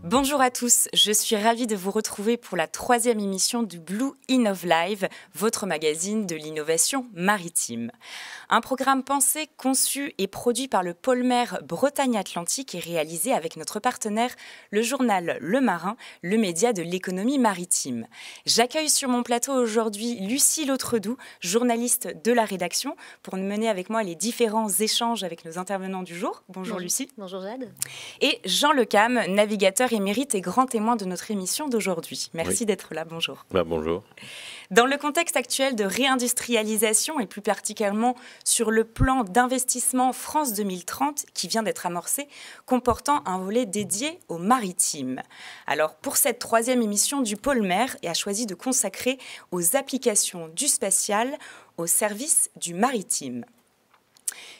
Bonjour à tous, je suis ravie de vous retrouver pour la 3e émission du Blue Innov Live, votre magazine de l'innovation maritime. Un programme pensé, conçu et produit par le pôle mer Bretagne-Atlantique et réalisé avec notre partenaire, le journal Le Marin, le média de l'économie maritime. J'accueille sur mon plateau aujourd'hui Lucie Lautredoux, journaliste de la rédaction, pour mener avec moi les différents échanges avec nos intervenants du jour. Bonjour Lucie. Bonjour Jade. Et Jean Lecam, navigateur émérite et grand témoin de notre émission d'aujourd'hui. Merci d'être là, bonjour. Bonjour. Dans le contexte actuel de réindustrialisation et plus particulièrement sur le plan d'investissement France 2030 qui vient d'être amorcé, comportant un volet dédié au maritime. Alors pour cette 3e émission du pôle mer, a choisi de consacrer aux applications du spatial au service du maritime.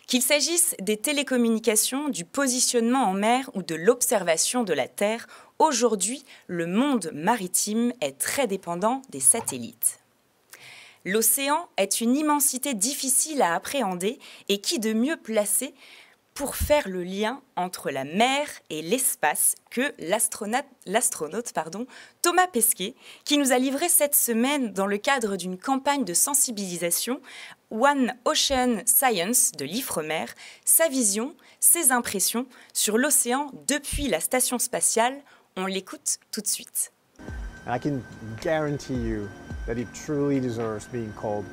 Qu'il s'agisse des télécommunications, du positionnement en mer ou de l'observation de la Terre, aujourd'hui, le monde maritime est très dépendant des satellites. L'océan est une immensité difficile à appréhender et qui de mieux placé pour faire le lien entre la mer et l'espace que l'astronaute Thomas Pesquet, qui nous a livré cette semaine dans le cadre d'une campagne de sensibilisation One Ocean Science de l'Ifremer, sa vision, ses impressions sur l'océan depuis la station spatiale. On l'écoute tout de suite. And I can guarantee you that it truly deserves being called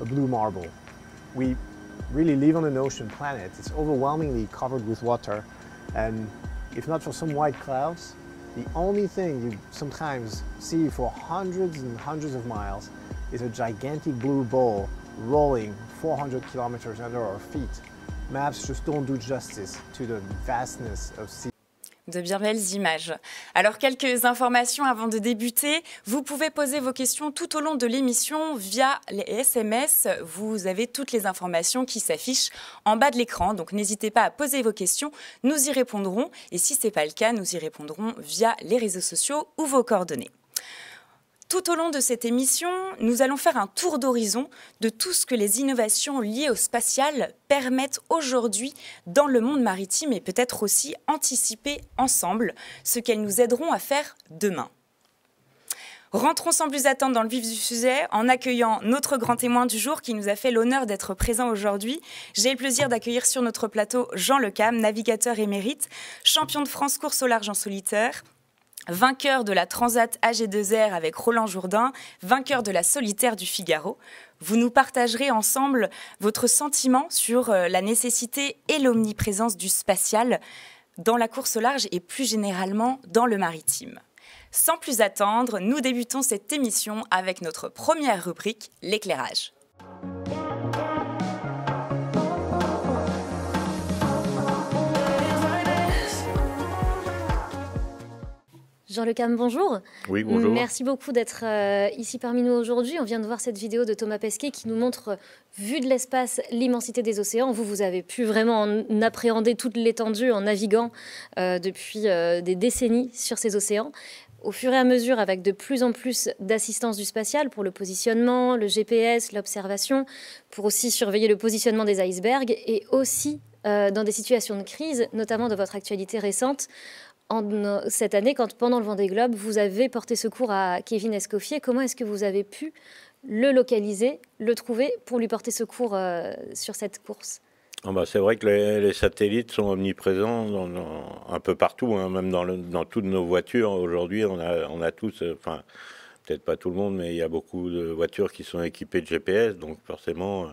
a blue marble. We really live on an ocean planet. It's overwhelmingly covered with water, and if not for some white clouds, the only thing you sometimes see for hundreds and hundreds of miles is a gigantic blue ball rolling 400 kilometers under our feet. Maps just don't do justice to the vastness of sea. De bien belles images. Alors, quelques informations avant de débuter. Vous pouvez poser vos questions tout au long de l'émission via les SMS. Vous avez toutes les informations qui s'affichent en bas de l'écran. Donc, n'hésitez pas à poser vos questions. Nous y répondrons. Et si ce n'est pas le cas, nous y répondrons via les réseaux sociaux ou vos coordonnées. Tout au long de cette émission, nous allons faire un tour d'horizon de tout ce que les innovations liées au spatial permettent aujourd'hui dans le monde maritime et peut-être aussi anticiper ensemble ce qu'elles nous aideront à faire demain. Rentrons sans plus attendre dans le vif du sujet en accueillant notre grand témoin du jour qui nous a fait l'honneur d'être présent aujourd'hui. J'ai le plaisir d'accueillir sur notre plateau Jean Lecam, navigateur émérite, champion de France course au large en solitaire, vainqueur de la Transat AG2R avec Roland Jourdain, vainqueur de la Solitaire du Figaro. Vous nous partagerez ensemble votre sentiment sur la nécessité et l'omniprésence du spatial dans la course au large et plus généralement dans le maritime. Sans plus attendre, nous débutons cette émission avec notre première rubrique, l'éclairage. Jean Lecam, bonjour. Oui, bonjour. Merci beaucoup d'être ici parmi nous aujourd'hui. On vient de voir cette vidéo de Thomas Pesquet qui nous montre, vue de l'espace, l'immensité des océans. Vous avez pu vraiment en appréhender toute l'étendue en naviguant depuis des décennies sur ces océans. Au fur et à mesure, avec de plus en plus d'assistance du spatial pour le positionnement, le GPS, l'observation, pour aussi surveiller le positionnement des icebergs et aussi dans des situations de crise, notamment dans votre actualité récente, cette année, quand pendant le Vendée Globe, vous avez porté secours à Kevin Escoffier. Comment est-ce que vous avez pu le localiser, le trouver pour lui porter secours sur cette course ? C'est vrai que les satellites sont omniprésents un peu partout, hein, même dans toutes nos voitures. Aujourd'hui, on a tous, enfin, peut-être pas tout le monde, mais il y a beaucoup de voitures qui sont équipées de GPS. Donc forcément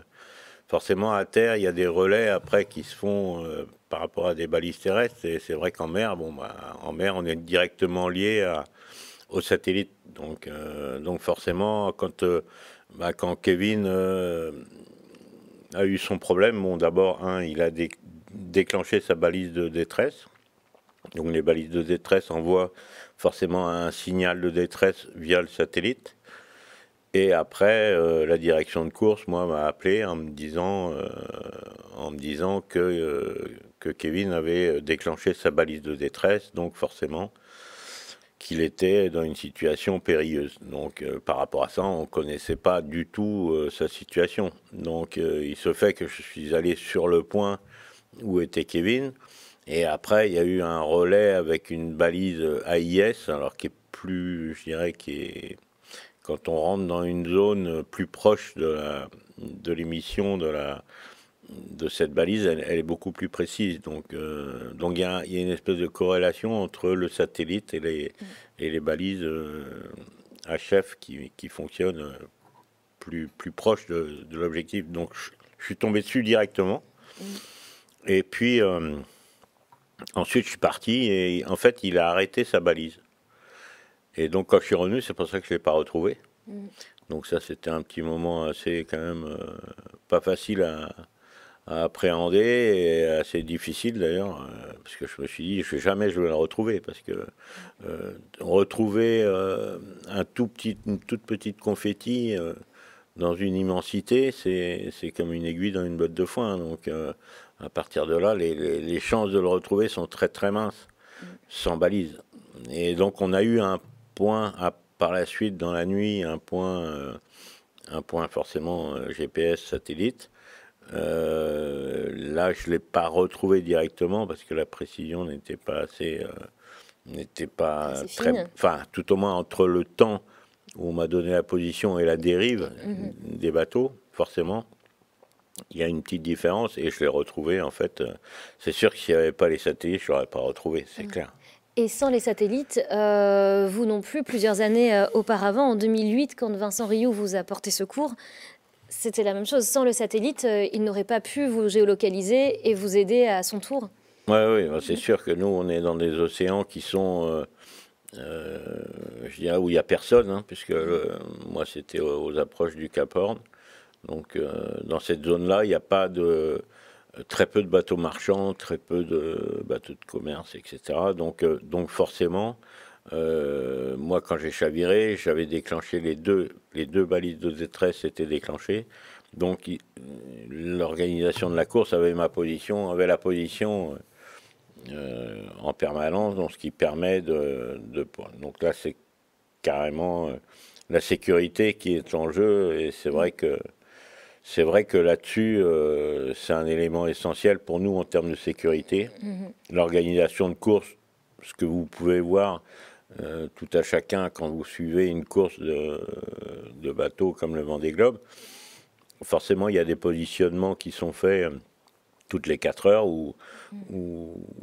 à terre, il y a des relais après qui se font par rapport à des balises terrestres. Et c'est vrai qu'en mer, en mer, on est directement lié aux satellites. Donc forcément, quand Kevin a eu son problème, d'abord, il a déclenché sa balise de détresse. Donc les balises de détresse envoient forcément un signal de détresse via le satellite. Et après, la direction de course, moi, m'a appelé en me disant que Kevin avait déclenché sa balise de détresse, donc forcément qu'il était dans une situation périlleuse. Donc par rapport à ça, on ne connaissait pas du tout sa situation. Donc il se fait que je suis allé sur le point où était Kevin, et après il y a eu un relais avec une balise AIS, alors qui est plus, je dirais, quand on rentre dans une zone plus proche de l'émission de cette balise, elle est beaucoup plus précise. Donc il y a une espèce de corrélation entre le satellite et les balises HF qui fonctionnent plus proche de l'objectif. Donc je suis tombé dessus directement. Et puis ensuite je suis parti et en fait il a arrêté sa balise. Et donc quand je suis revenu, c'est pour ça que je ne l'ai pas retrouvé. Donc ça c'était un petit moment assez quand même pas facile à appréhender et assez difficile d'ailleurs, parce que je me suis dit jamais je vais la retrouver, parce que retrouver une toute petite confetti dans une immensité, c'est comme une aiguille dans une botte de foin. Donc à partir de là, les chances de le retrouver sont très très minces, sans balise. Et donc on a eu un point par la suite dans la nuit, un point forcément GPS satellite. Là, je ne l'ai pas retrouvé directement parce que la précision n'était pas assez, n'était pas très, enfin, tout au moins entre le temps où on m'a donné la position et la dérive des bateaux, forcément, il y a une petite différence et je l'ai retrouvé en fait. C'est sûr que s'il n'y avait pas les satellites, je l'aurais pas retrouvé, c'est clair. Et sans les satellites, vous non plus, plusieurs années auparavant, en 2008, quand Vincent Rioux vous a porté secours, c'était la même chose. Sans le satellite, il n'aurait pas pu vous géolocaliser et vous aider à son tour. Oui, c'est sûr que nous, on est dans des océans qui sont, je dirais, où il n'y a personne, hein, puisque moi, c'était aux approches du Cap Horn. Donc, dans cette zone-là, il n'y a pas très peu de bateaux marchands, très peu de bateaux de commerce, etc. Donc forcément, moi, quand j'ai chaviré, j'avais déclenché les deux balises de détresse étaient déclenchées. Donc, l'organisation de la course avait la position en permanence, donc ce qui permet donc là, c'est carrément la sécurité qui est en jeu, et c'est vrai que là-dessus, c'est un élément essentiel pour nous en termes de sécurité. L'organisation de course, ce que vous pouvez voir tout à chacun quand vous suivez une course de bateau comme le Vendée Globe, forcément, il y a des positionnements qui sont faits toutes les 4 heures où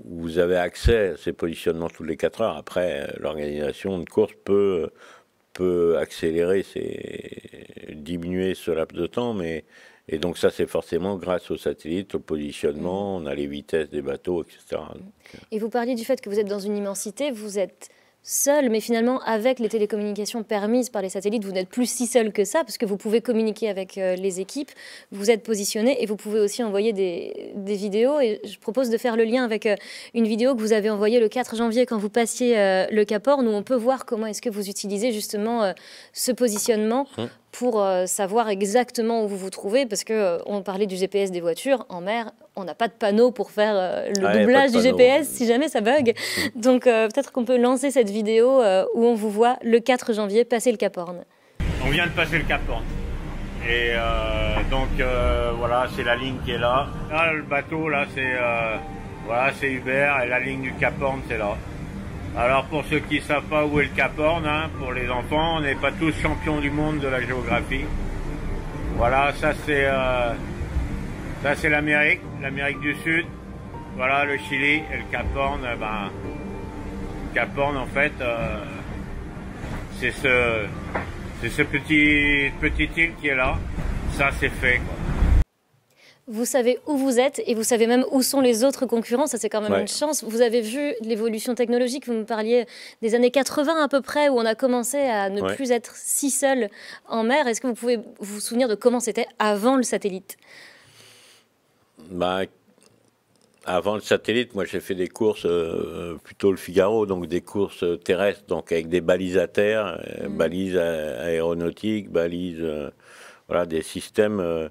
vous avez accès à ces positionnements toutes les 4 heures. Après, l'organisation de course peut accélérer, diminuer ce laps de temps, et donc ça c'est forcément grâce aux satellites, au positionnement, on a les vitesses des bateaux, etc. Et vous parliez du fait que vous êtes dans une immensité, vous êtes seul, mais finalement avec les télécommunications permises par les satellites, vous n'êtes plus si seul que ça, parce que vous pouvez communiquer avec les équipes, vous êtes positionné et vous pouvez aussi envoyer des vidéos. Et je propose de faire le lien avec une vidéo que vous avez envoyée le 4 janvier quand vous passiez le Cap Horn, où on peut voir comment est-ce que vous utilisez justement ce positionnement pour savoir exactement où vous vous trouvez, parce qu'on parlait du GPS des voitures, en mer, on n'a pas de panneau pour faire le doublage du GPS si jamais ça bug. Donc peut-être qu'on peut lancer cette vidéo où on vous voit le 4 janvier passer le Cap Horn. On vient de passer le Cap Horn. Et donc voilà, c'est la ligne qui est là. Là, le bateau, là, c'est Hubert, et la ligne du Cap Horn, c'est là. Alors pour ceux qui ne savent pas où est le Cap Horn, hein, pour les enfants, on n'est pas tous champions du monde de la géographie. Voilà, ça c'est l'Amérique du Sud. Voilà le Chili et le Cap Horn. Le Cap Horn en fait, c'est ce petit île qui est là. Ça c'est fait, quoi. Vous savez où vous êtes et vous savez même où sont les autres concurrents. Ça, c'est quand même une chance. Vous avez vu l'évolution technologique. Vous me parliez des années 80 à peu près, où on a commencé à ne plus être si seul en mer. Est-ce que vous pouvez vous souvenir de comment c'était avant le satellite ? avant le satellite, moi j'ai fait des courses, plutôt le Figaro, donc des courses terrestres, donc avec des balises à terre, balises aéronautiques, balises, voilà, des systèmes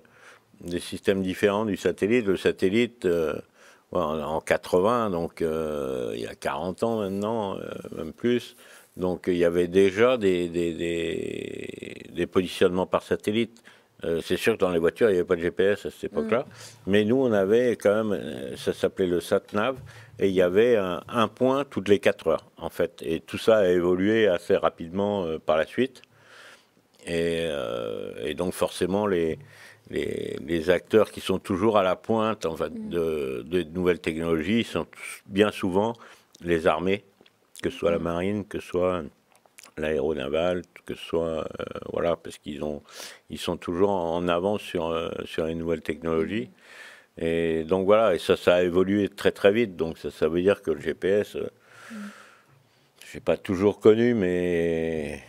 différents du satellite. Le satellite, en 80, donc il y a 40 ans maintenant, même plus. Donc il y avait déjà des positionnements par satellite. C'est sûr que dans les voitures, il n'y avait pas de GPS à cette époque-là. Mais nous, on avait quand même, ça s'appelait le SatNav, et il y avait un point toutes les 4 heures, en fait. Et tout ça a évolué assez rapidement par la suite. Et donc forcément, les acteurs qui sont toujours à la pointe en fait, de nouvelles technologies sont bien souvent les armées, que ce soit la marine, que ce soit l'aéronaval, que ce soit voilà, parce qu'ils sont toujours en avance sur les nouvelles technologies. Et donc voilà, et ça a évolué très très vite. Donc ça veut dire que le GPS, je n'ai pas toujours connu, mais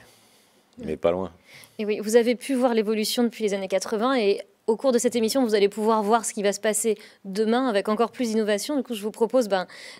pas loin. Et oui, vous avez pu voir l'évolution depuis les années 80 et au cours de cette émission, vous allez pouvoir voir ce qui va se passer demain avec encore plus d'innovation. Du coup, je vous propose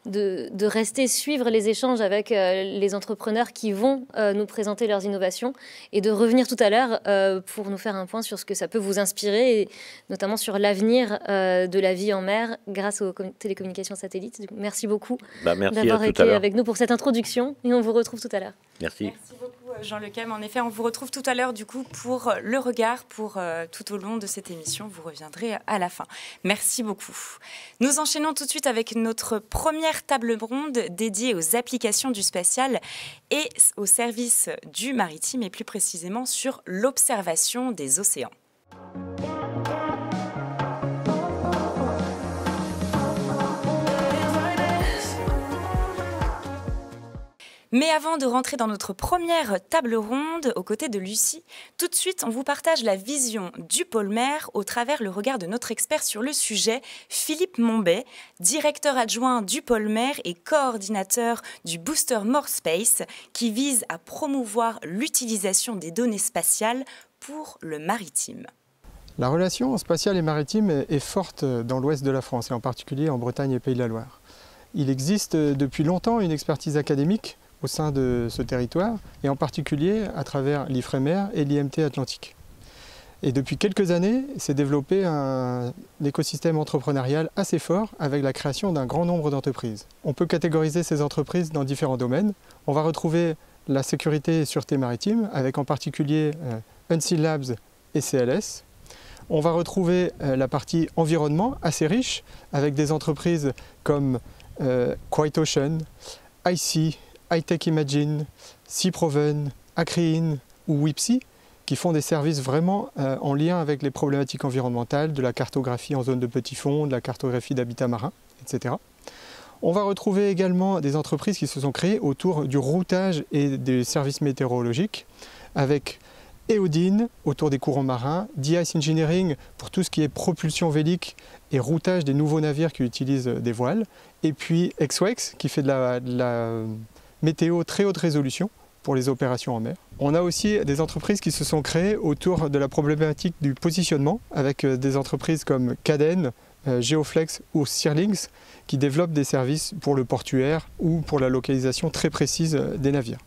de rester suivre les échanges avec les entrepreneurs qui vont nous présenter leurs innovations et de revenir tout à l'heure pour nous faire un point sur ce que ça peut vous inspirer, et notamment sur l'avenir de la vie en mer grâce aux télécommunications satellites. Du coup, merci beaucoup d'avoir été avec nous pour cette introduction et on vous retrouve tout à l'heure. Merci. Merci beaucoup Jean Lecam. En effet, on vous retrouve tout à l'heure du coup pour le regard, pour tout au long de cette émission. Vous reviendrez à la fin. Merci beaucoup. Nous enchaînons tout de suite avec notre première table ronde dédiée aux applications du spatial et au service du maritime, et plus précisément sur l'observation des océans. Mais avant de rentrer dans notre première table ronde aux côtés de Lucie, tout de suite, on vous partage la vision du pôle mer au travers le regard de notre expert sur le sujet, Philippe Monbet, directeur adjoint du pôle mer et coordinateur du booster More Space, qui vise à promouvoir l'utilisation des données spatiales pour le maritime. La relation spatiale et maritime est forte dans l'ouest de la France, et en particulier en Bretagne et Pays de la Loire. Il existe depuis longtemps une expertise académique au sein de ce territoire, et en particulier à travers l'IFREMER et l'IMT Atlantique. Et depuis quelques années, s'est développé un écosystème entrepreneurial assez fort avec la création d'un grand nombre d'entreprises. On peut catégoriser ces entreprises dans différents domaines. On va retrouver la sécurité et sûreté maritime, avec en particulier Unseen Labs et CLS. On va retrouver la partie environnement assez riche, avec des entreprises comme Quiet Ocean, IC, Hightech Imagine, Seaproven, Acrein ou Wipsy, qui font des services vraiment en lien avec les problématiques environnementales, de la cartographie en zone de petits fonds, de la cartographie d'habitat marin, etc. On va retrouver également des entreprises qui se sont créées autour du routage et des services météorologiques, avec Eodine autour des courants marins, D-Ice Engineering pour tout ce qui est propulsion vélique et routage des nouveaux navires qui utilisent des voiles, et puis XWEX qui fait de la météo très haute résolution pour les opérations en mer. On a aussi des entreprises qui se sont créées autour de la problématique du positionnement, avec des entreprises comme Cadden, Geoflex ou Searlings qui développent des services pour le portuaire ou pour la localisation très précise des navires.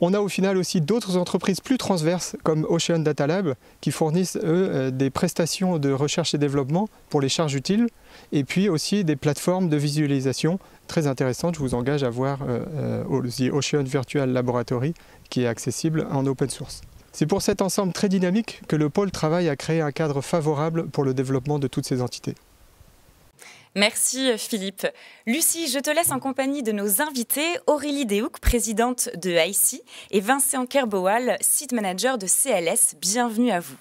On a au final aussi d'autres entreprises plus transverses comme Ocean Data Lab qui fournissent eux des prestations de recherche et développement pour les charges utiles, et puis aussi des plateformes de visualisation très intéressantes. Je vous engage à voir The Ocean Virtual Laboratory qui est accessible en open source. C'est pour cet ensemble très dynamique que le pôle travaille à créer un cadre favorable pour le développement de toutes ces entités. Merci Philippe. Lucie, je te laisse en compagnie de nos invités, Aurélie Deshoucq, présidente de IC, et Vincent Kerboal, site manager de CLS. Bienvenue à vous.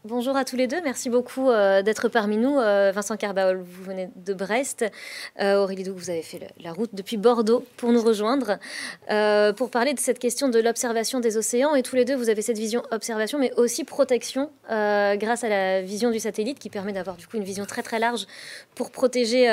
Bonjour à tous les deux, merci beaucoup d'être parmi nous. Vincent Kerboal, vous venez de Brest. Aurélie Deshoucq, vous avez fait la route depuis Bordeaux pour nous rejoindre, pour parler de cette question de l'observation des océans. Et tous les deux, vous avez cette vision observation, mais aussi protection, grâce à la vision du satellite qui permet d'avoir du coup une vision très très large pour protéger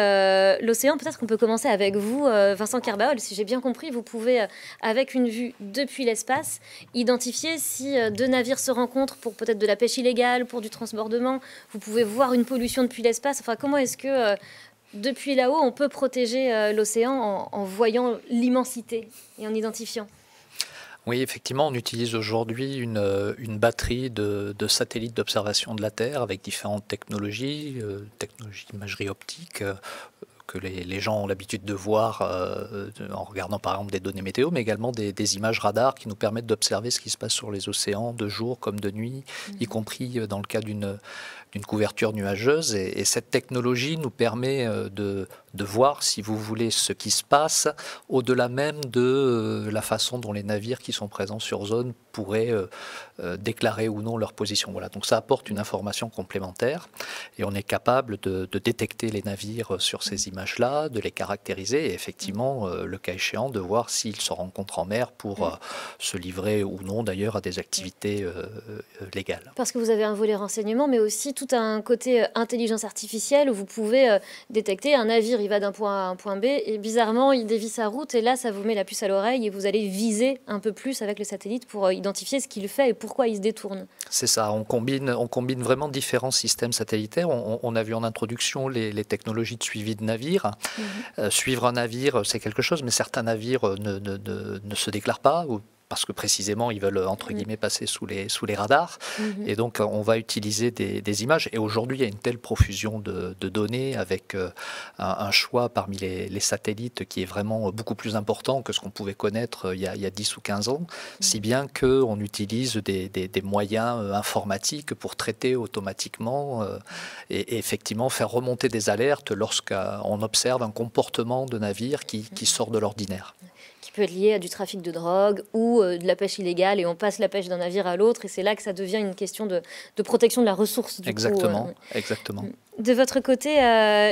l'océan. Peut-être qu'on peut commencer avec vous, Vincent Kerboal. Si j'ai bien compris, vous pouvez, avec une vue depuis l'espace, identifier si deux navires se rencontrent pour peut-être de la pêche illégale signal pour du transbordement. Vous pouvez voir une pollution depuis l'espace. Enfin, comment est-ce que, depuis là-haut, on peut protéger l'océan en voyant l'immensité et en identifiant? Oui, effectivement, on utilise aujourd'hui une batterie de satellites d'observation de la Terre avec différentes technologies, technologies d'imagerie optique, que les gens ont l'habitude de voir en regardant par exemple des données météo, mais également des images radars qui nous permettent d'observer ce qui se passe sur les océans de jour comme de nuit, y compris dans le cas d'une couverture nuageuse. Et cette technologie nous permet de voir, si vous voulez, ce qui se passe au-delà même de la façon dont les navires qui sont présents sur zone pourraient déclarer ou non leur position. Voilà. Donc ça apporte une information complémentaire et on est capable de détecter les navires sur ces images-là, de les caractériser et effectivement, le cas échéant, de voir s'ils se rencontrent en mer pour se livrer ou non d'ailleurs à des activités légales. Parce que vous avez un volet renseignement, mais aussi tout un côté intelligence artificielle où vous pouvez détecter un navire, il va d'un point A à un point B et bizarrement, il dévie sa route et là, ça vous met la puce à l'oreille et vous allez viser un peu plus avec le satellite pour identifier ce qu'il fait et pourquoi il se détourne. C'est ça, on combine vraiment différents systèmes satellitaires. On a vu en introduction les technologies de suivi de navires. Suivre un navire, c'est quelque chose, mais certains navires ne se déclarent pas ou parce que précisément, ils veulent, entre guillemets, passer sous les radars. Et donc, on va utiliser des images. Et aujourd'hui, il y a une telle profusion de données avec un choix parmi les satellites qui est vraiment beaucoup plus important que ce qu'on pouvait connaître il y a 10 ou 15 ans, si bien qu'on utilise des moyens informatiques pour traiter automatiquement et effectivement faire remonter des alertes lorsqu'on observe un comportement de navire qui sort de l'ordinaire. Qui peut être lié à du trafic de drogue ou de la pêche illégale et on passe la pêche d'un navire à l'autre et c'est là que ça devient une question de protection de la ressource. Exactement. De votre côté,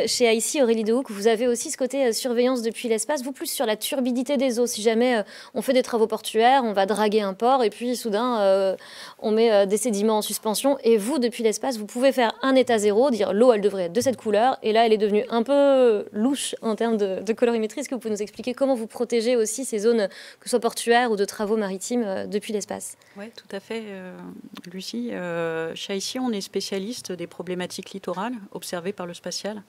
chez IC, Aurélie Dehoucq, vous avez aussi ce côté surveillance depuis l'espace, vous plus sur la turbidité des eaux. Si jamais on fait des travaux portuaires, on va draguer un port et puis soudain on met des sédiments en suspension et vous, depuis l'espace, vous pouvez faire un état zéro, dire l'eau elle devrait être de cette couleur et là elle est devenue un peu louche en termes de colorimétrie. Est-ce que vous pouvez nous expliquer comment vous protégez aussi ces zones, que ce soit portuaires ou de travaux maritimes, depuis l'espace? Oui, tout à fait, Lucie. Chez IC, on est spécialiste des problématiques littorales observées par le spatial.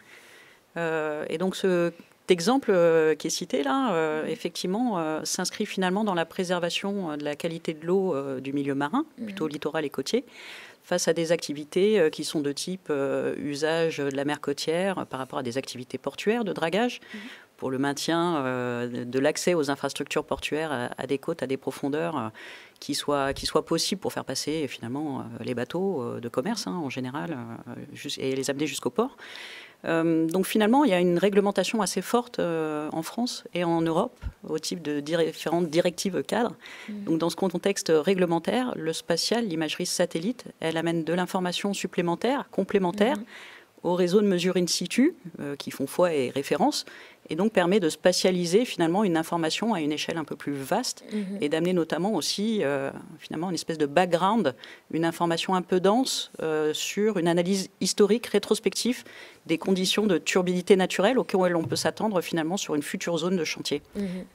Et donc cet exemple qui est cité là, effectivement, s'inscrit finalement dans la préservation de la qualité de l'eau du milieu marin, plutôt littoral et côtier, face à des activités qui sont de type usage de la mer côtière par rapport à des activités portuaires de dragage, pour le maintien de l'accès aux infrastructures portuaires à des côtes, à des profondeurs qui soient possibles pour faire passer finalement les bateaux de commerce en général et les amener jusqu'au port. Donc finalement, il y a une réglementation assez forte en France et en Europe au type de différentes directives cadres. Donc dans ce contexte réglementaire, le spatial, l'imagerie satellite, elle amène de l'information supplémentaire, complémentaire aux réseaux de mesure in situ qui font foi et référence et donc permet de spatialiser finalement une information à une échelle un peu plus vaste et d'amener notamment aussi finalement une espèce de background, une information un peu dense sur une analyse historique, rétrospective des conditions de turbidité naturelle auxquelles on peut s'attendre finalement sur une future zone de chantier.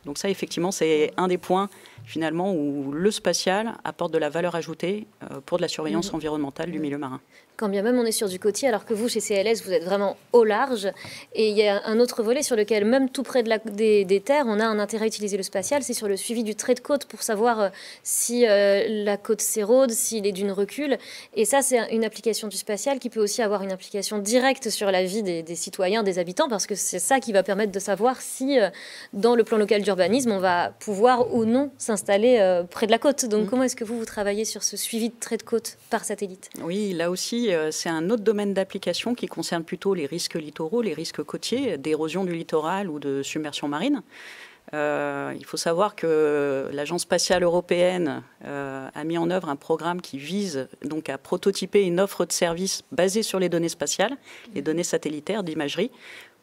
Donc ça effectivement c'est un des points finalement où le spatial apporte de la valeur ajoutée pour de la surveillance environnementale du milieu marin. Quand bien même on est sur du côtier, alors que vous, chez CLS, vous êtes vraiment au large. Et il y a un autre volet sur lequel, même tout près des terres, on a un intérêt à utiliser le spatial, c'est sur le suivi du trait de côte pour savoir si la côte s'érode, s'il est d'une recul. Et ça, c'est une application du spatial qui peut aussi avoir une application directe sur la vie des citoyens, des habitants, parce que c'est ça qui va permettre de savoir si, dans le plan local d'urbanisme, on va pouvoir ou non s'installer près de la côte. Donc comment est-ce que vous travaillez sur ce suivi de trait de côte par satellite? Oui, là aussi, c'est un autre domaine d'application qui concerne plutôt les risques littoraux, les risques côtiers, d'érosion du littoral ou de submersion marine. Il faut savoir que l'Agence spatiale européenne a mis en œuvre un programme qui vise donc à prototyper une offre de services basée sur les données spatiales, les données satellitaires d'imagerie,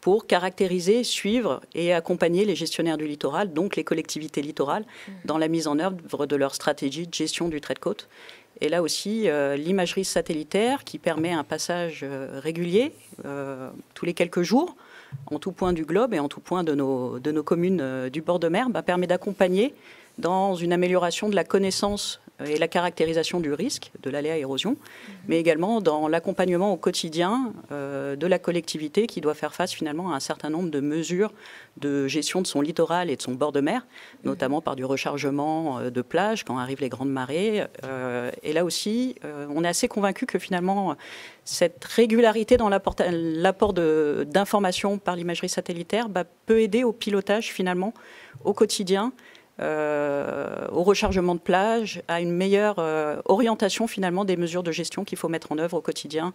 pour caractériser, suivre et accompagner les gestionnaires du littoral, donc les collectivités littorales, dans la mise en œuvre de leur stratégie de gestion du trait de côte. Et là aussi, l'imagerie satellitaire qui permet un passage régulier, tous les quelques jours, en tout point du globe et en tout point de nos communes du bord de mer, permet d'accompagner dans une amélioration de la connaissance et la caractérisation du risque de l'aléa érosion, mais également dans l'accompagnement au quotidien de la collectivité qui doit faire face finalement à un certain nombre de mesures de gestion de son littoral et de son bord de mer, notamment par du rechargement de plages quand arrivent les grandes marées. Et là aussi, on est assez convaincu que finalement, cette régularité dans l'apport d'informations par l'imagerie satellitaire peut aider au pilotage finalement au quotidien, au rechargement de plage, à une meilleure orientation finalement des mesures de gestion qu'il faut mettre en œuvre au quotidien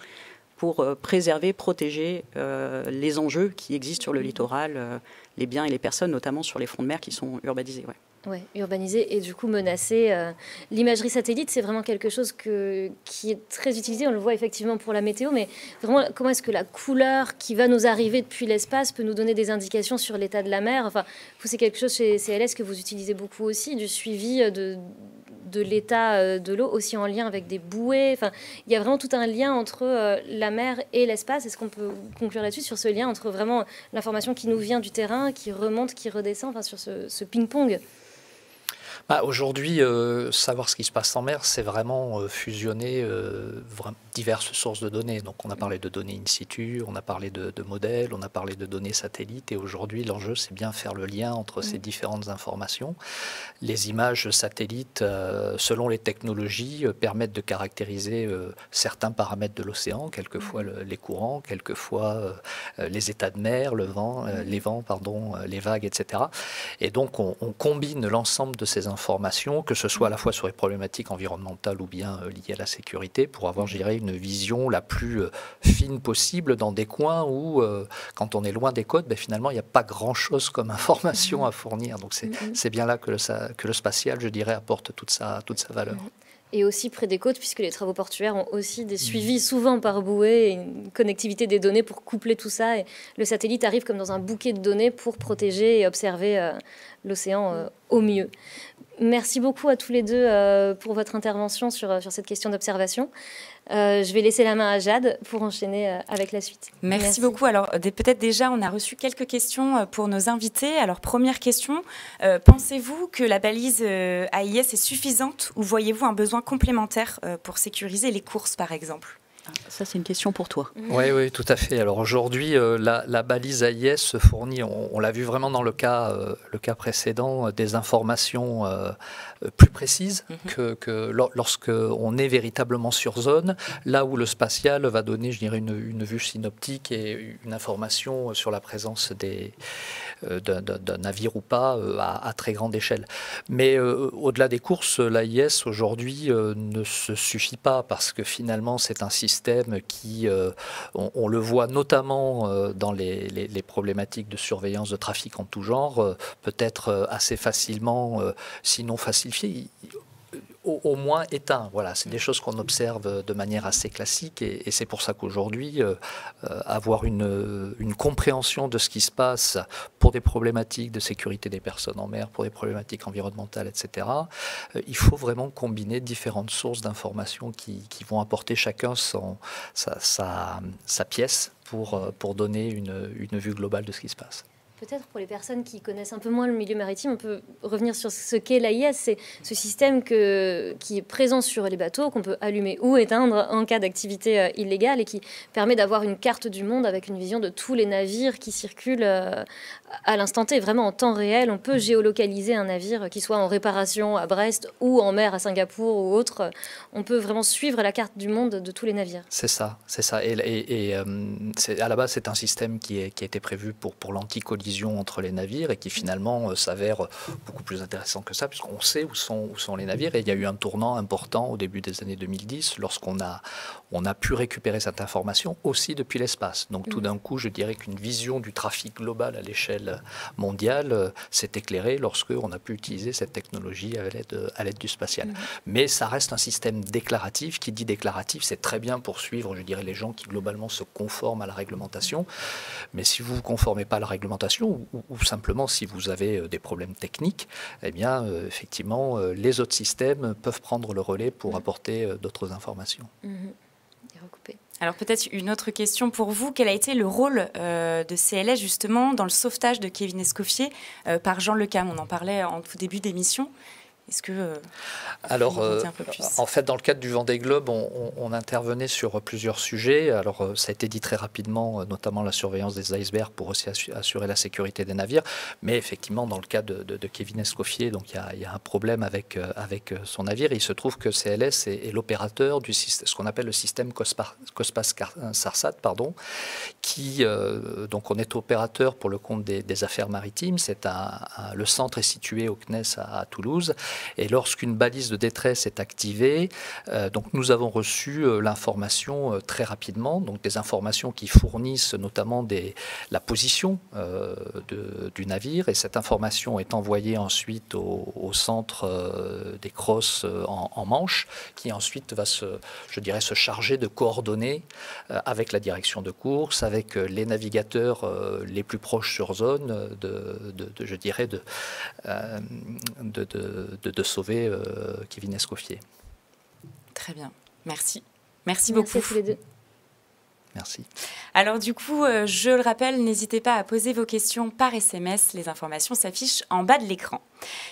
pour préserver, protéger les enjeux qui existent sur le littoral, les biens et les personnes, notamment sur les fonds de mer qui sont urbanisés. Ouais. Oui, urbanisé et du coup menacé. L'imagerie satellite, c'est vraiment quelque chose qui est très utilisé. On le voit effectivement pour la météo, mais vraiment, comment est-ce que la couleur qui va nous arriver depuis l'espace peut nous donner des indications sur l'état de la mer? Enfin, c'est quelque chose chez CLS que vous utilisez beaucoup aussi, du suivi de l'état de l'eau, aussi en lien avec des bouées. Enfin, il y a vraiment tout un lien entre la mer et l'espace. Est-ce qu'on peut conclure là-dessus, sur ce lien entre vraiment l'information qui nous vient du terrain, qui remonte, qui redescend, enfin, sur ce ping-pong? Aujourd'hui, savoir ce qui se passe en mer, c'est vraiment fusionner diverses sources de données. Donc on a parlé de données in situ, on a parlé de modèles, on a parlé de données satellites. Et aujourd'hui, l'enjeu, c'est bien faire le lien entre ces différentes informations. Les images satellites, selon les technologies, permettent de caractériser certains paramètres de l'océan, quelquefois les courants, quelquefois les états de mer, les vents, les vagues, etc. Et donc on combine l'ensemble de ces informations, que ce soit à la fois sur les problématiques environnementales ou bien liées à la sécurité, pour avoir, je dirais, une vision la plus fine possible dans des coins où, quand on est loin des côtes, finalement, il n'y a pas grand-chose comme information à fournir. Donc c'est bien là que le spatial, je dirais, apporte toute sa valeur. Et aussi près des côtes, puisque les travaux portuaires ont aussi des suivis souvent par bouée, et une connectivité des données pour coupler tout ça. Et le satellite arrive comme dans un bouquet de données pour protéger et observer l'océan au mieux. Merci beaucoup à tous les deux pour votre intervention sur cette question d'observation. Je vais laisser la main à Jade pour enchaîner avec la suite. Merci beaucoup. Alors, peut-être déjà, on a reçu quelques questions pour nos invités. Alors, première question, pensez-vous que la balise AIS est suffisante ou voyez-vous un besoin complémentaire pour sécuriser les courses, par exemple ? Ça, c'est une question pour toi. Oui, tout à fait. Alors aujourd'hui, la balise AIS fournit, on l'a vu vraiment dans le cas précédent, des informations plus précises que lorsque on est véritablement sur zone, là où le spatial va donner, je dirais, une vue synoptique et une information sur la présence d'un navire ou pas à très grande échelle. Mais au-delà des courses, l'AIS aujourd'hui ne se suffit pas, parce que finalement c'est un système qui, on le voit notamment dans les problématiques de surveillance de trafic en tout genre, peut être assez facilement, sinon falsifié, au moins éteint. Voilà, c'est des choses qu'on observe de manière assez classique, et c'est pour ça qu'aujourd'hui, avoir une compréhension de ce qui se passe pour des problématiques de sécurité des personnes en mer, pour des problématiques environnementales, etc., il faut vraiment combiner différentes sources d'informations qui vont apporter chacun sa pièce pour donner une vue globale de ce qui se passe. Peut-être pour les personnes qui connaissent un peu moins le milieu maritime, on peut revenir sur ce qu'est l'AIS. C'est ce système qui est présent sur les bateaux, qu'on peut allumer ou éteindre en cas d'activité illégale, et qui permet d'avoir une carte du monde avec une vision de tous les navires qui circulent à l'instant T. Vraiment en temps réel, on peut géolocaliser un navire qui soit en réparation à Brest ou en mer à Singapour ou autre. On peut vraiment suivre la carte du monde de tous les navires. C'est ça. Et à la base, c'est un système qui a été prévu pour l'anti-collision entre les navires, et qui finalement s'avère beaucoup plus intéressant que ça, puisqu'on sait où sont les navires. Et il y a eu un tournant important au début des années 2010, lorsqu'on a pu récupérer cette information aussi depuis l'espace. Donc tout d'un coup, je dirais qu'une vision du trafic global à l'échelle mondiale s'est éclairée lorsqu'on a pu utiliser cette technologie à l'aide du spatial. Mais ça reste un système déclaratif. Qui dit déclaratif, c'est très bien pour suivre, je dirais, les gens qui globalement se conforment à la réglementation. Mais si vous ne vous conformez pas à la réglementation, ou simplement si vous avez des problèmes techniques, eh bien, effectivement, les autres systèmes peuvent prendre le relais pour apporter d'autres informations. Alors peut-être une autre question pour vous. Quel a été le rôle de CLS justement dans le sauvetage de Kevin Escoffier par Jean Le Cam? On en parlait en tout début d'émission. Est-ce que alors, un peu plus en fait, dans le cadre du Vendée Globe, on intervenait sur plusieurs sujets. Alors, ça a été dit très rapidement, notamment la surveillance des icebergs pour aussi assurer la sécurité des navires. Mais effectivement, dans le cas de Kevin Escoffier, donc il y a un problème avec son navire. Il se trouve que CLS est l'opérateur du système, ce qu'on appelle le système COSPAS-SARSAT, qui donc on est opérateur pour le compte des affaires maritimes. Le centre est situé au CNES à Toulouse. Et lorsqu'une balise de détresse est activée, donc nous avons reçu l'information très rapidement, donc des informations qui fournissent notamment la position du navire, et cette information est envoyée ensuite au centre des crosses en Manche, qui ensuite va se charger de coordonner avec la direction de course, avec les navigateurs les plus proches sur zone, de sauver Kevin Escoffier. Très bien, merci. Merci beaucoup. Merci à tous les deux. Merci. Alors du coup, je le rappelle, n'hésitez pas à poser vos questions par SMS. Les informations s'affichent en bas de l'écran.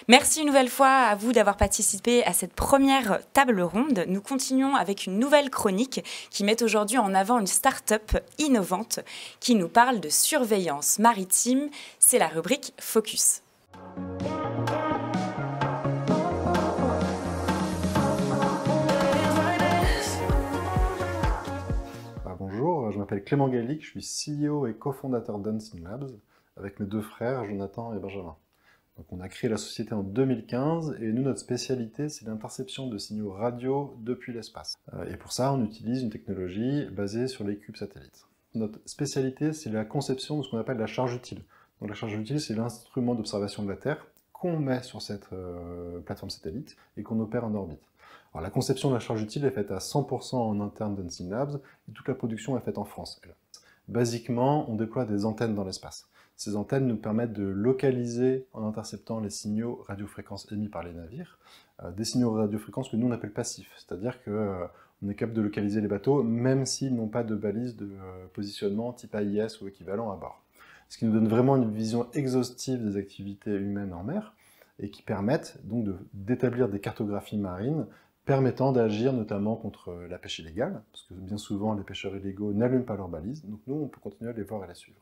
Merci une nouvelle fois à vous d'avoir participé à cette première table ronde. Nous continuons avec une nouvelle chronique qui met aujourd'hui en avant une start-up innovante qui nous parle de surveillance maritime. C'est la rubrique Focus. Bonjour, je m'appelle Clément Gallic, je suis CEO et cofondateur d'Unseen Labs avec mes deux frères Jonathan et Benjamin. Donc on a créé la société en 2015 et nous, notre spécialité, c'est l'interception de signaux radio depuis l'espace. Et pour ça, on utilise une technologie basée sur les cubes satellites. Notre spécialité, c'est la conception de ce qu'on appelle la charge utile. Donc la charge utile, c'est l'instrument d'observation de la Terre qu'on met sur cette plateforme satellite et qu'on opère en orbite. Alors, la conception de la charge utile est faite à 100% en interne d'Unseen Labs et toute la production est faite en France. Basiquement, on déploie des antennes dans l'espace. Ces antennes nous permettent de localiser en interceptant les signaux radiofréquences émis par les navires, des signaux radiofréquences que nous on appelle passifs, c'est-à-dire qu'on est capable de localiser les bateaux même s'ils n'ont pas de balise de positionnement type AIS ou équivalent à bord. Ce qui nous donne vraiment une vision exhaustive des activités humaines en mer et qui permettent donc d'établir des cartographies marines permettant d'agir notamment contre la pêche illégale, parce que bien souvent les pêcheurs illégaux n'allument pas leurs balises, donc nous on peut continuer à les voir et les suivre.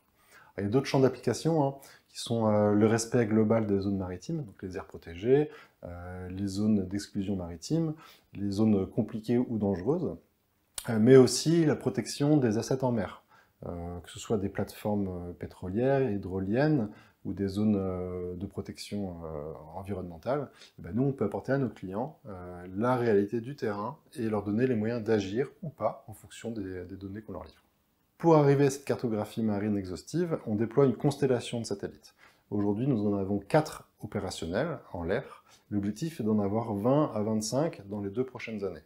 Alors, il y a d'autres champs d'application qui sont le respect global des zones maritimes, donc les aires protégées, les zones d'exclusion maritime, les zones compliquées ou dangereuses, mais aussi la protection des assets en mer, que ce soit des plateformes pétrolières, hydroliennes, ou des zones de protection environnementale, nous on peut apporter à nos clients la réalité du terrain et leur donner les moyens d'agir ou pas en fonction des données qu'on leur livre. Pour arriver à cette cartographie marine exhaustive, on déploie une constellation de satellites. Aujourd'hui, nous en avons 4 opérationnels en l'air. L'objectif est d'en avoir 20 à 25 dans les 2 prochaines années.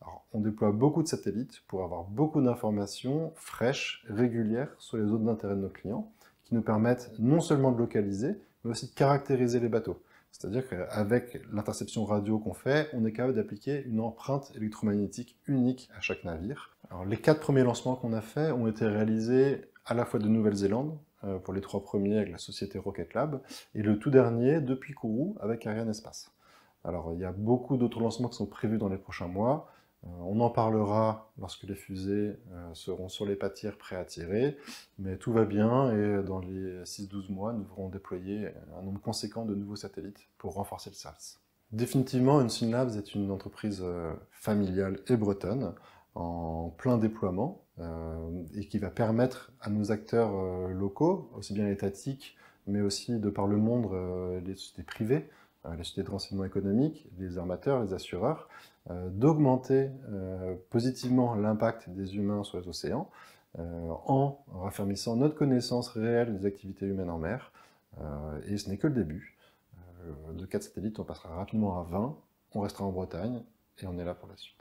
Alors, on déploie beaucoup de satellites pour avoir beaucoup d'informations fraîches, régulières sur les zones d'intérêt de nos clients, qui nous permettent non seulement de localiser, mais aussi de caractériser les bateaux. C'est-à-dire qu'avec l'interception radio qu'on fait, on est capable d'appliquer une empreinte électromagnétique unique à chaque navire. Alors, les 4 premiers lancements qu'on a faits ont été réalisés à la fois de Nouvelle-Zélande, pour les 3 premiers avec la société Rocket Lab, et le tout dernier depuis Kourou avec Arianespace. Alors il y a beaucoup d'autres lancements qui sont prévus dans les prochains mois. On en parlera lorsque les fusées seront sur les patières prêts à tirer, mais tout va bien et dans les 6-12 mois, nous devrons déployer un nombre conséquent de nouveaux satellites pour renforcer le service. Définitivement, Unseen Labs est une entreprise familiale et bretonne en plein déploiement et qui va permettre à nos acteurs locaux, aussi bien étatiques, mais aussi de par le monde, les sociétés privées, les sociétés de renseignement économique, les armateurs, les assureurs, d'augmenter positivement l'impact des humains sur les océans en raffermissant notre connaissance réelle des activités humaines en mer. Et ce n'est que le début. De 4 satellites, on passera rapidement à 20, on restera en Bretagne et on est là pour la suite.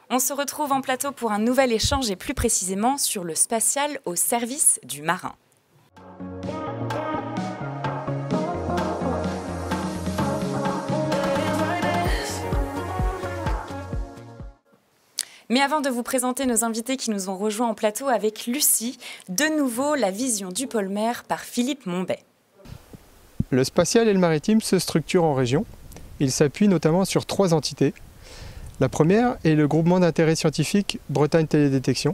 On se retrouve en plateau pour un nouvel échange et plus précisément sur le spatial au service du marin. Mais avant de vous présenter nos invités qui nous ont rejoints en plateau avec Lucie, de nouveau la vision du pôle mer par Philippe Monbet. Le spatial et le maritime se structurent en régions. Ils s'appuient notamment sur 3 entités. La première est le groupement d'intérêt scientifique Bretagne Télédétection.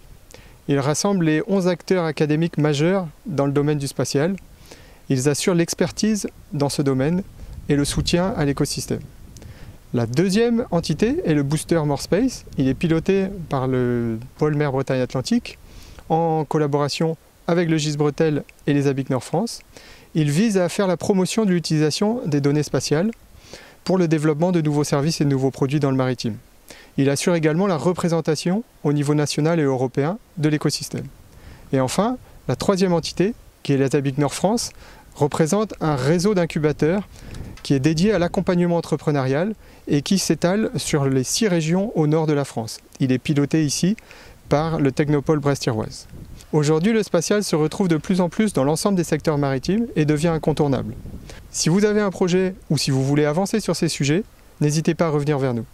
Il rassemble les 11 acteurs académiques majeurs dans le domaine du spatial. Ils assurent l'expertise dans ce domaine et le soutien à l'écosystème. La deuxième entité est le booster Morespace. Il est piloté par le pôle mer Bretagne Atlantique en collaboration avec le GIS Bretel et les ABIC Nord France. Il vise à faire la promotion de l'utilisation des données spatiales pour le développement de nouveaux services et de nouveaux produits dans le maritime. Il assure également la représentation au niveau national et européen de l'écosystème. Et enfin, la troisième entité, qui est les ABIC Nord France, représente un réseau d'incubateurs qui est dédié à l'accompagnement entrepreneurial et qui s'étale sur les 6 régions au nord de la France. Il est piloté ici par le Technopôle Brest-Iroise. Aujourd'hui, le spatial se retrouve de plus en plus dans l'ensemble des secteurs maritimes et devient incontournable. Si vous avez un projet ou si vous voulez avancer sur ces sujets, n'hésitez pas à revenir vers nous.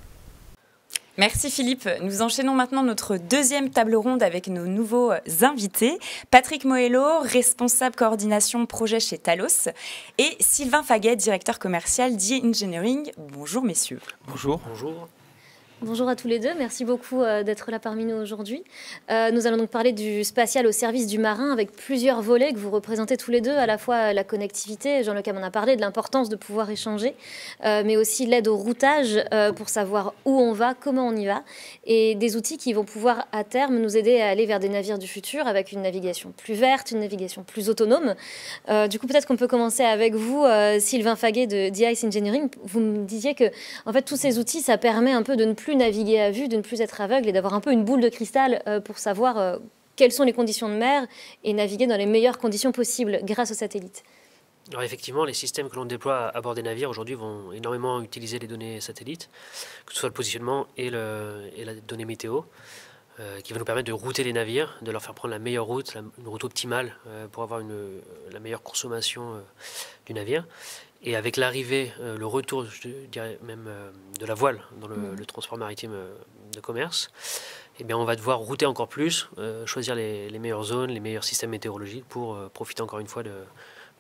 Merci Philippe. Nous enchaînons maintenant notre deuxième table ronde avec nos nouveaux invités. Patrick Moello, responsable coordination projet chez Talos, et Sylvain Faguet, directeur commercial d'e-Engineering. Bonjour messieurs. Bonjour. Bonjour. Bonjour à tous les deux, merci beaucoup d'être là parmi nous aujourd'hui. Nous allons donc parler du spatial au service du marin avec plusieurs volets que vous représentez tous les deux, à la fois la connectivité, Jean-Luc m'en a parlé, de l'importance de pouvoir échanger, mais aussi l'aide au routage pour savoir où on va, comment on y va, et des outils qui vont pouvoir à terme nous aider à aller vers des navires du futur avec une navigation plus verte, une navigation plus autonome. Du coup, peut-être qu'on peut commencer avec vous, Sylvain Faguet de DICE Engineering. Vous me disiez que en fait, tous ces outils, ça permet un peu de ne plus naviguer à vue, de ne plus être aveugle et d'avoir un peu une boule de cristal pour savoir quelles sont les conditions de mer et naviguer dans les meilleures conditions possibles grâce aux satellites. Alors effectivement, les systèmes que l'on déploie à bord des navires aujourd'hui vont énormément utiliser les données satellites, que ce soit le positionnement et la donnée météo, qui va nous permettre de router les navires, de leur faire prendre la meilleure route, une route optimale pour avoir la meilleure consommation du navire. Et avec l'arrivée, le retour, je dirais même, de la voile dans le transport maritime de commerce, eh bien, on va devoir router encore plus, choisir les meilleures zones, les meilleurs systèmes météorologiques pour profiter encore une fois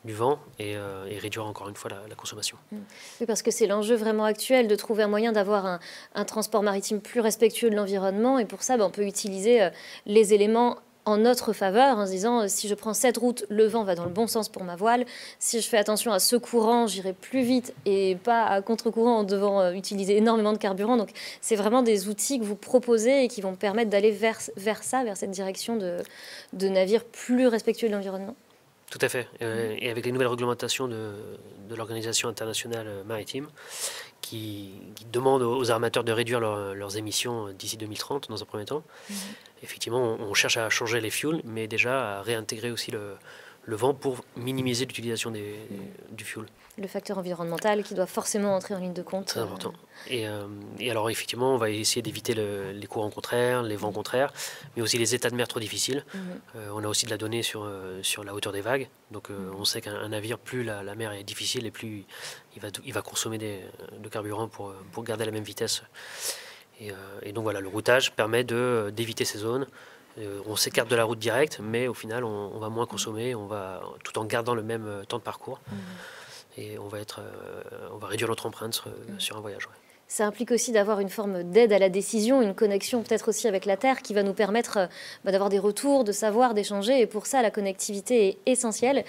du vent et réduire encore une fois la consommation. Oui, parce que c'est l'enjeu vraiment actuel de trouver un moyen d'avoir un transport maritime plus respectueux de l'environnement. Et pour ça, on peut utiliser les éléments en notre faveur, en se disant si je prends cette route, le vent va dans le bon sens pour ma voile. Si je fais attention à ce courant, j'irai plus vite et pas à contre-courant en devant utiliser énormément de carburant. Donc c'est vraiment des outils que vous proposez et qui vont permettre d'aller vers cette direction de navires plus respectueux de l'environnement. Tout à fait. Et avec les nouvelles réglementations de l'Organisation internationale maritime qui demandent aux armateurs de réduire leurs émissions d'ici 2030 dans un premier temps, effectivement, on cherche à changer les fuels, mais déjà à réintégrer aussi le vent pour minimiser l'utilisation du fuel. Le facteur environnemental qui doit forcément entrer en ligne de compte. Très important. Et alors, effectivement, on va essayer d'éviter les courants contraires, les vents contraires, mais aussi les états de mer trop difficiles. On a aussi de la donnée sur la hauteur des vagues. Donc, on sait qu'un navire, plus la mer est difficile et plus il va consommer de carburant pour garder la même vitesse. Et donc, voilà, le routage permet d'éviter ces zones. On s'écarte de la route directe, mais au final, on va moins consommer, tout en gardant le même temps de parcours. Et on va réduire notre empreinte sur un voyage. Ouais. Ça implique aussi d'avoir une forme d'aide à la décision, une connexion peut-être aussi avec la Terre qui va nous permettre d'avoir des retours, de savoir, d'échanger. Et pour ça, la connectivité est essentielle.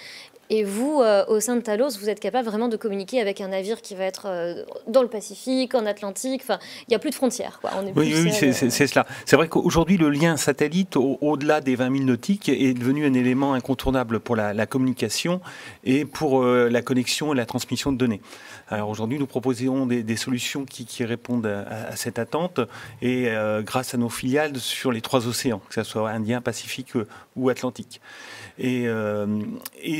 Et vous, au sein de Talos, vous êtes capable vraiment de communiquer avec un navire qui va être dans le Pacifique, en Atlantique. Enfin, il n'y a plus de frontières, quoi. Oui, c'est cela. C'est vrai qu'aujourd'hui, le lien satellite, au-delà des 20 000 nautiques, est devenu un élément incontournable pour la communication et pour la connexion et la transmission de données. Alors aujourd'hui, nous proposons des solutions qui répondent à cette attente et grâce à nos filiales sur les 3 océans, que ce soit Indien, Pacifique ou Atlantique. Et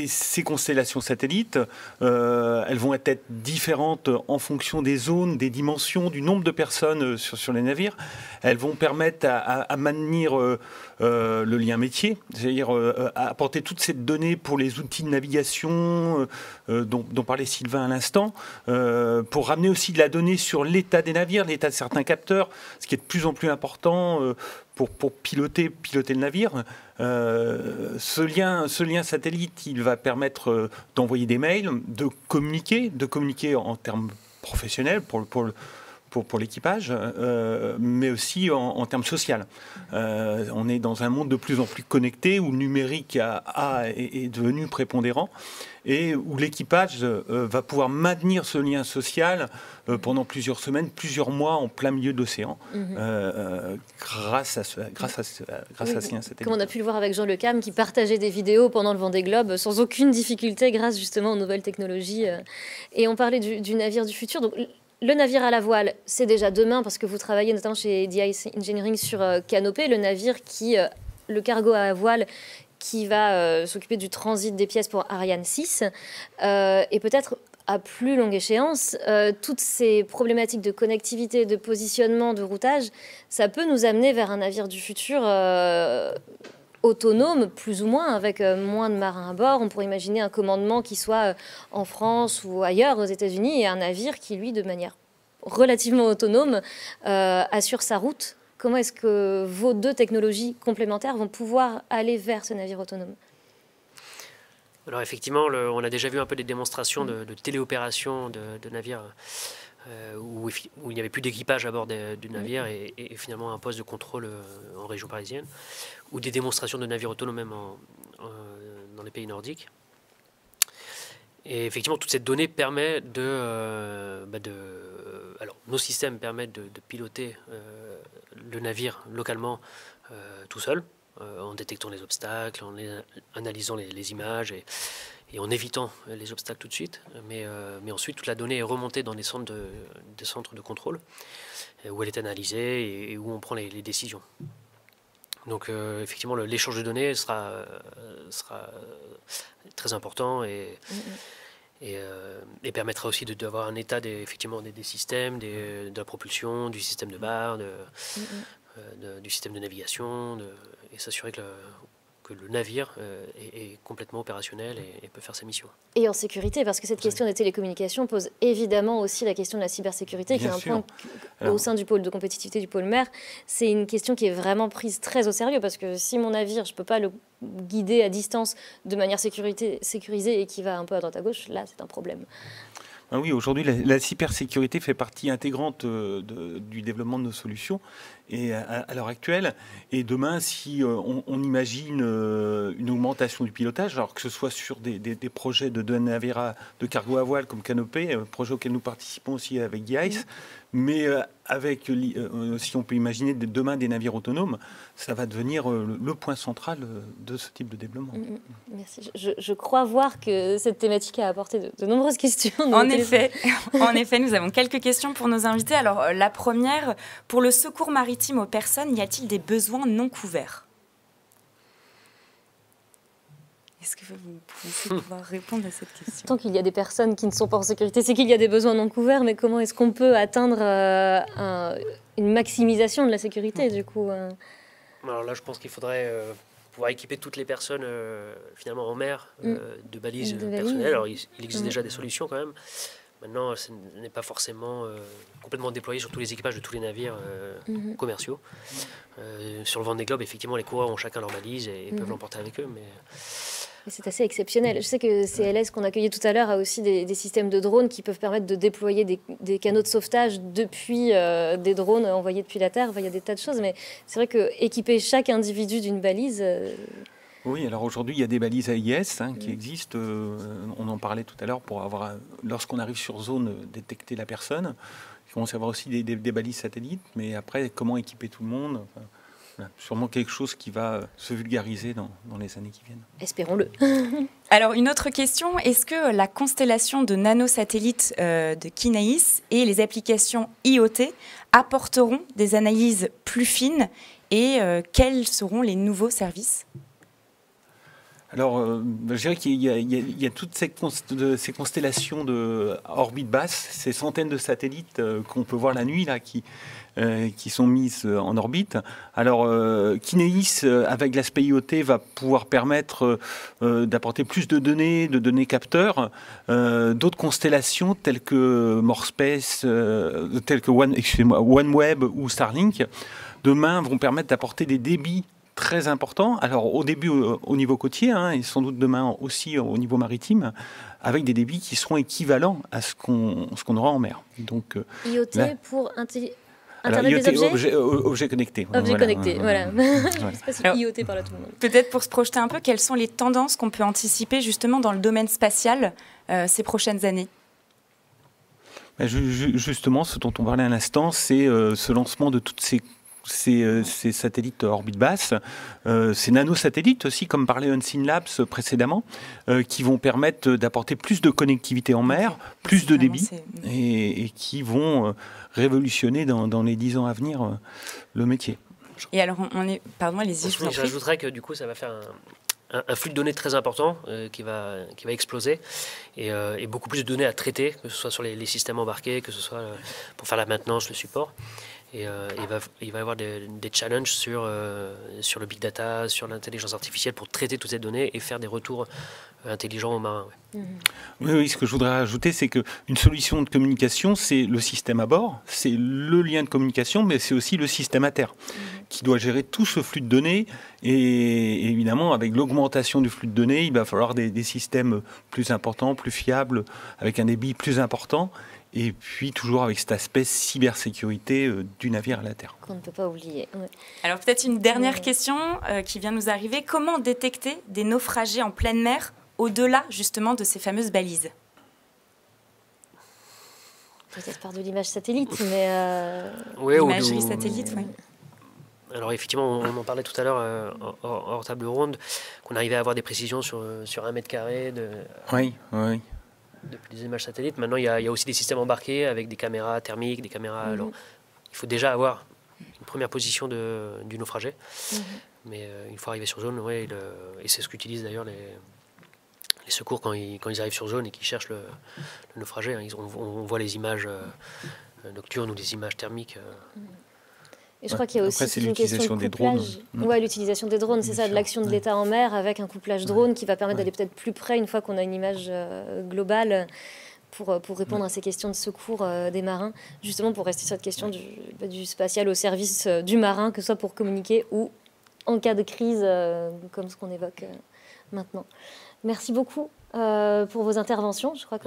ces ces constellations satellites, elles vont être différentes en fonction des zones, des dimensions, du nombre de personnes sur les navires. Elles vont permettre à maintenir le lien métier, c'est-à-dire à apporter toutes ces données pour les outils de navigation dont parlait Sylvain à l'instant, pour ramener aussi de la donnée sur l'état des navires, l'état de certains capteurs, ce qui est de plus en plus important pour piloter le navire. Ce lien satellite, il va permettre d'envoyer des mails, de communiquer en termes professionnels pour l'équipage, mais aussi en termes sociaux. On est dans un monde de plus en plus connecté, où le numérique est devenu prépondérant, et où l'équipage va pouvoir maintenir ce lien social pendant plusieurs semaines, plusieurs mois en plein milieu de l'océan, grâce à ce lien satellite. Comme on a pu le voir avec Jean Le Cam, qui partageait des vidéos pendant le Vendée Globe sans aucune difficulté, grâce justement aux nouvelles technologies. Et on parlait du navire du futur. Donc, le navire à la voile, c'est déjà demain, parce que vous travaillez notamment chez DIC Engineering sur Canopée, le navire le cargo à voile qui va s'occuper du transit des pièces pour Ariane 6. Et peut-être à plus longue échéance, toutes ces problématiques de connectivité, de positionnement, de routage, ça peut nous amener vers un navire du futur autonome, plus ou moins, avec moins de marins à bord. On pourrait imaginer un commandement qui soit en France ou ailleurs, aux États-Unis, et un navire qui, lui, de manière relativement autonome, assure sa route. Comment est-ce que vos deux technologies complémentaires vont pouvoir aller vers ce navire autonome ? Alors effectivement, on a déjà vu un peu des démonstrations de téléopération de navires où il n'y avait plus d'équipage à bord du navire et finalement un poste de contrôle en région parisienne, ou des démonstrations de navires autonomes même dans les pays nordiques. Et effectivement, toute cette donnée permet alors, nos systèmes permettent de piloter le navire localement tout seul, en détectant les obstacles, en analysant les images et en évitant les obstacles tout de suite. Mais ensuite, toute la donnée est remontée dans des centres de contrôle, où elle est analysée et où on prend les décisions. Donc effectivement, l'échange de données sera très important et permettra aussi d'avoir un état effectivement des systèmes, de la propulsion, du système de barre, du système de navigation, et s'assurer que le navire est complètement opérationnel et peut faire sa mission. Et en sécurité, parce que cette question des télécommunications pose évidemment aussi la question de la cybersécurité, qui est un point au sein du pôle de compétitivité du pôle mer. C'est une question qui est vraiment prise très au sérieux, parce que si mon navire, je ne peux pas le guider à distance de manière sécurisée et qui va un peu à droite à gauche, là c'est un problème. Ah oui, aujourd'hui, la cybersécurité fait partie intégrante du développement de nos solutions et à l'heure actuelle. Et demain, si on imagine une augmentation du pilotage, alors que ce soit sur des projets de navires de cargo à voile comme Canopée, projet auquel nous participons aussi avec DICE, mais si on peut imaginer demain des navires autonomes, ça va devenir le point central de ce type de développement. Merci. Je crois voir que cette thématique a apporté de nombreuses questions. En effet, nous avons quelques questions pour nos invités. Alors, la première, pour le secours maritime aux personnes, y a-t-il des besoins non couverts ? Est-ce que vous pensez pouvoir répondre à cette question ? Tant qu'il y a des personnes qui ne sont pas en sécurité, c'est qu'il y a des besoins non couverts, mais comment est-ce qu'on peut atteindre une maximisation de la sécurité, du coup Alors là, je pense qu'il faudrait pouvoir équiper toutes les personnes finalement en mer de balises personnelles. Alors, il existe déjà des solutions quand même. Maintenant, ce n'est pas forcément complètement déployé sur tous les équipages de tous les navires commerciaux. Sur le Vendée Globe, effectivement, les coureurs ont chacun leur balise et peuvent l'emporter avec eux. Mais c'est assez exceptionnel. Je sais que CLS, qu'on accueillait tout à l'heure, a aussi des systèmes de drones qui peuvent permettre de déployer des canaux de sauvetage depuis des drones envoyés depuis la Terre. Enfin, il y a des tas de choses, mais c'est vrai qu'équiper chaque individu d'une balise... Oui, alors aujourd'hui, il y a des balises AIS qui existent. On en parlait tout à l'heure pour avoir, lorsqu'on arrive sur zone, détecter la personne. Il commence à y avoir aussi des balises satellites, mais après, comment équiper tout le monde ? Voilà, sûrement quelque chose qui va se vulgariser dans les années qui viennent. Espérons-le. Alors, une autre question, est-ce que la constellation de nanosatellites de Kinéis et les applications IoT apporteront des analyses plus fines et quels seront les nouveaux services ? Alors, je dirais qu'il y a toutes ces constellations de orbite basse, ces centaines de satellites qu'on peut voir la nuit, là, qui sont mises en orbite. Alors, Kinéis, avec l'aspect IoT, va pouvoir permettre d'apporter plus de données capteurs. D'autres constellations, telles que Morespace, telles que OneWeb ou Starlink, demain vont permettre d'apporter des débits très important. Alors au début au niveau côtier, et sans doute demain aussi au niveau maritime, avec des débits qui seront équivalents à ce qu'on aura en mer. Donc IoT là, pour Internet IoT, des objets. Objets connectés. Objets connectés, voilà. Je ne sais pas si Alors, IoT parle à tout le monde. Peut-être pour se projeter un peu, quelles sont les tendances qu'on peut anticiper justement dans le domaine spatial ces prochaines années? Justement, ce dont on parlait à l'instant, c'est ce lancement de toutes ces satellites orbite basse, ces nanosatellites aussi, comme parlait Unseen Labs précédemment, qui vont permettre d'apporter plus de connectivité en mer, plus de débit, et qui vont révolutionner dans les 10 ans à venir le métier. Et alors, pardon, allez-y, je vous en prie. J'ajouterais que du coup, ça va faire un flux de données très important qui va exploser et beaucoup plus de données à traiter, que ce soit sur les systèmes embarqués, que ce soit pour faire la maintenance, le support. Et il va y avoir des challenges sur le big data, sur l'intelligence artificielle pour traiter toutes ces données et faire des retours intelligents aux marins. Ouais. Oui, ce que je voudrais rajouter, c'est qu'une solution de communication, c'est le système à bord, c'est le lien de communication, mais c'est aussi le système à terre qui doit gérer tout ce flux de données. Et évidemment, avec l'augmentation du flux de données, il va falloir des systèmes plus importants, plus fiables, avec un débit plus important. Et puis toujours avec cet aspect cybersécurité du navire à la terre. Qu'on ne peut pas oublier. Ouais. Alors peut-être une dernière question qui vient nous arriver. Comment détecter des naufragés en pleine mer au-delà justement de ces fameuses balises? Peut-être par de l'image satellite, mais... L'imagerie satellite, oui. Alors effectivement, on en parlait tout à l'heure hors table ronde, qu'on arrivait à avoir des précisions sur 1 mètre carré. Oui. Depuis les images satellites, maintenant il y a aussi des systèmes embarqués avec des caméras thermiques, des caméras. Alors, il faut déjà avoir une première position du naufragé, mais une fois arrivé sur zone, et c'est ce qu'utilisent d'ailleurs les secours quand ils arrivent sur zone et qu'ils cherchent le naufragé. On voit les images nocturnes ou les images thermiques. Et je crois qu'il y a aussi une question de couplage. L'utilisation des drones, c'est ça, de l'action de l'État en mer avec un couplage drone qui va permettre d'aller peut-être plus près une fois qu'on a une image globale pour répondre à ces questions de secours des marins. Justement, pour rester sur cette question du spatial au service du marin, que ce soit pour communiquer ou en cas de crise, comme ce qu'on évoque maintenant. Merci beaucoup pour vos interventions. Je crois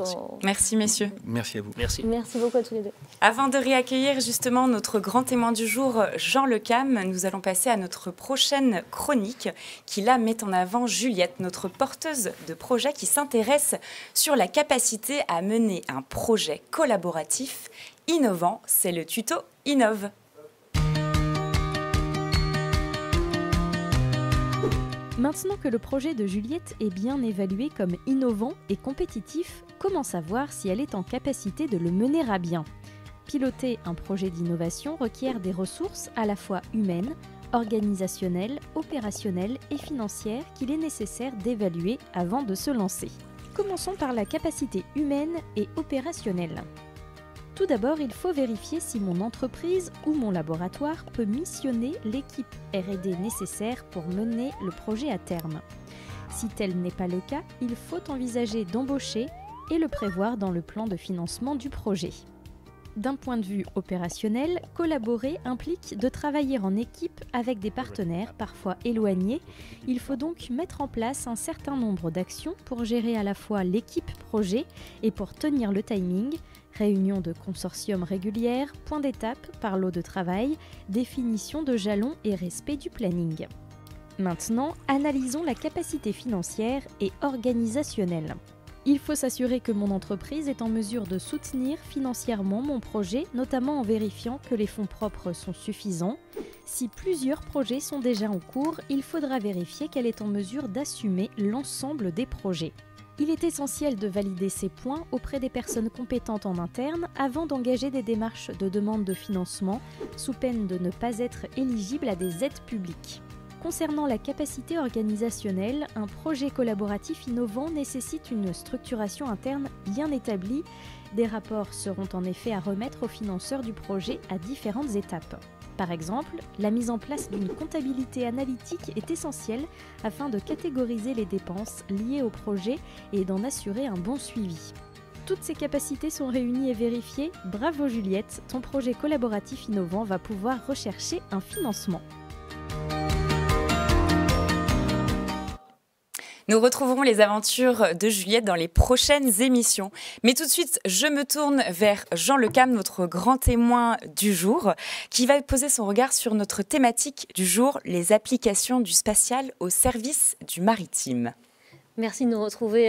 Merci messieurs. Merci à vous. Merci beaucoup à tous les deux. Avant de réaccueillir justement notre grand témoin du jour, Jean Lecam, nous allons passer à notre prochaine chronique qui là met en avant Juliette, notre porteuse de projet qui s'intéresse sur la capacité à mener un projet collaboratif innovant. C'est le tuto Innove. Maintenant que le projet de Juliette est bien évalué comme innovant et compétitif, comment savoir si elle est en capacité de le mener à bien ? Piloter un projet d'innovation requiert des ressources à la fois humaines, organisationnelles, opérationnelles et financières qu'il est nécessaire d'évaluer avant de se lancer. Commençons par la capacité humaine et opérationnelle. Tout d'abord, il faut vérifier si mon entreprise ou mon laboratoire peut missionner l'équipe R&D nécessaire pour mener le projet à terme. Si tel n'est pas le cas, il faut envisager d'embaucher et le prévoir dans le plan de financement du projet. D'un point de vue opérationnel, collaborer implique de travailler en équipe avec des partenaires parfois éloignés. Il faut donc mettre en place un certain nombre d'actions pour gérer à la fois l'équipe projet et pour tenir le timing, réunion de consortium régulière, point d'étape par lot de travail, définition de jalons et respect du planning. Maintenant, analysons la capacité financière et organisationnelle. Il faut s'assurer que mon entreprise est en mesure de soutenir financièrement mon projet, notamment en vérifiant que les fonds propres sont suffisants. Si plusieurs projets sont déjà en cours, il faudra vérifier qu'elle est en mesure d'assumer l'ensemble des projets. Il est essentiel de valider ces points auprès des personnes compétentes en interne avant d'engager des démarches de demande de financement, sous peine de ne pas être éligible à des aides publiques. Concernant la capacité organisationnelle, un projet collaboratif innovant nécessite une structuration interne bien établie. Des rapports seront en effet à remettre aux financeurs du projet à différentes étapes. Par exemple, la mise en place d'une comptabilité analytique est essentielle afin de catégoriser les dépenses liées au projet et d'en assurer un bon suivi. Toutes ces capacités sont réunies et vérifiées. Bravo Juliette, ton projet collaboratif innovant va pouvoir rechercher un financement. Nous retrouverons les aventures de Juliette dans les prochaines émissions. Mais tout de suite, je me tourne vers Jean Lecam, notre grand témoin du jour, qui va poser son regard sur notre thématique du jour, les applications du spatial au service du maritime. Merci de nous retrouver,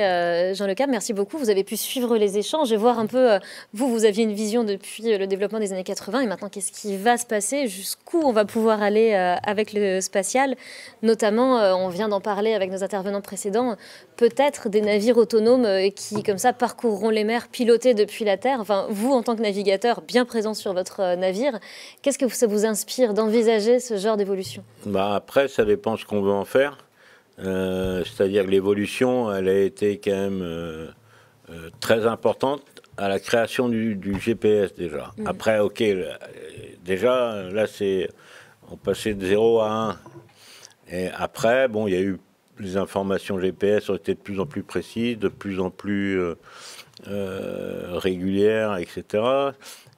Jean Lecam. Merci beaucoup. Vous avez pu suivre les échanges et voir un peu, vous aviez une vision depuis le développement des années 80 et maintenant, qu'est-ce qui va se passer, jusqu'où on va pouvoir aller avec le spatial. Notamment, on vient d'en parler avec nos intervenants précédents, peut-être des navires autonomes qui, comme ça, parcourront les mers pilotés depuis la Terre. Enfin, vous, en tant que navigateur bien présent sur votre navire, qu'est-ce que ça vous inspire d'envisager ce genre d'évolution ? Après, ça dépend ce qu'on veut en faire. C'est-à-dire que l'évolution, elle a été quand même très importante à la création du GPS déjà. Après, ok, déjà, là, on passait de 0 à 1. Et après, bon, il y a eu les informations GPS ont été de plus en plus précises, de plus en plus régulières, etc.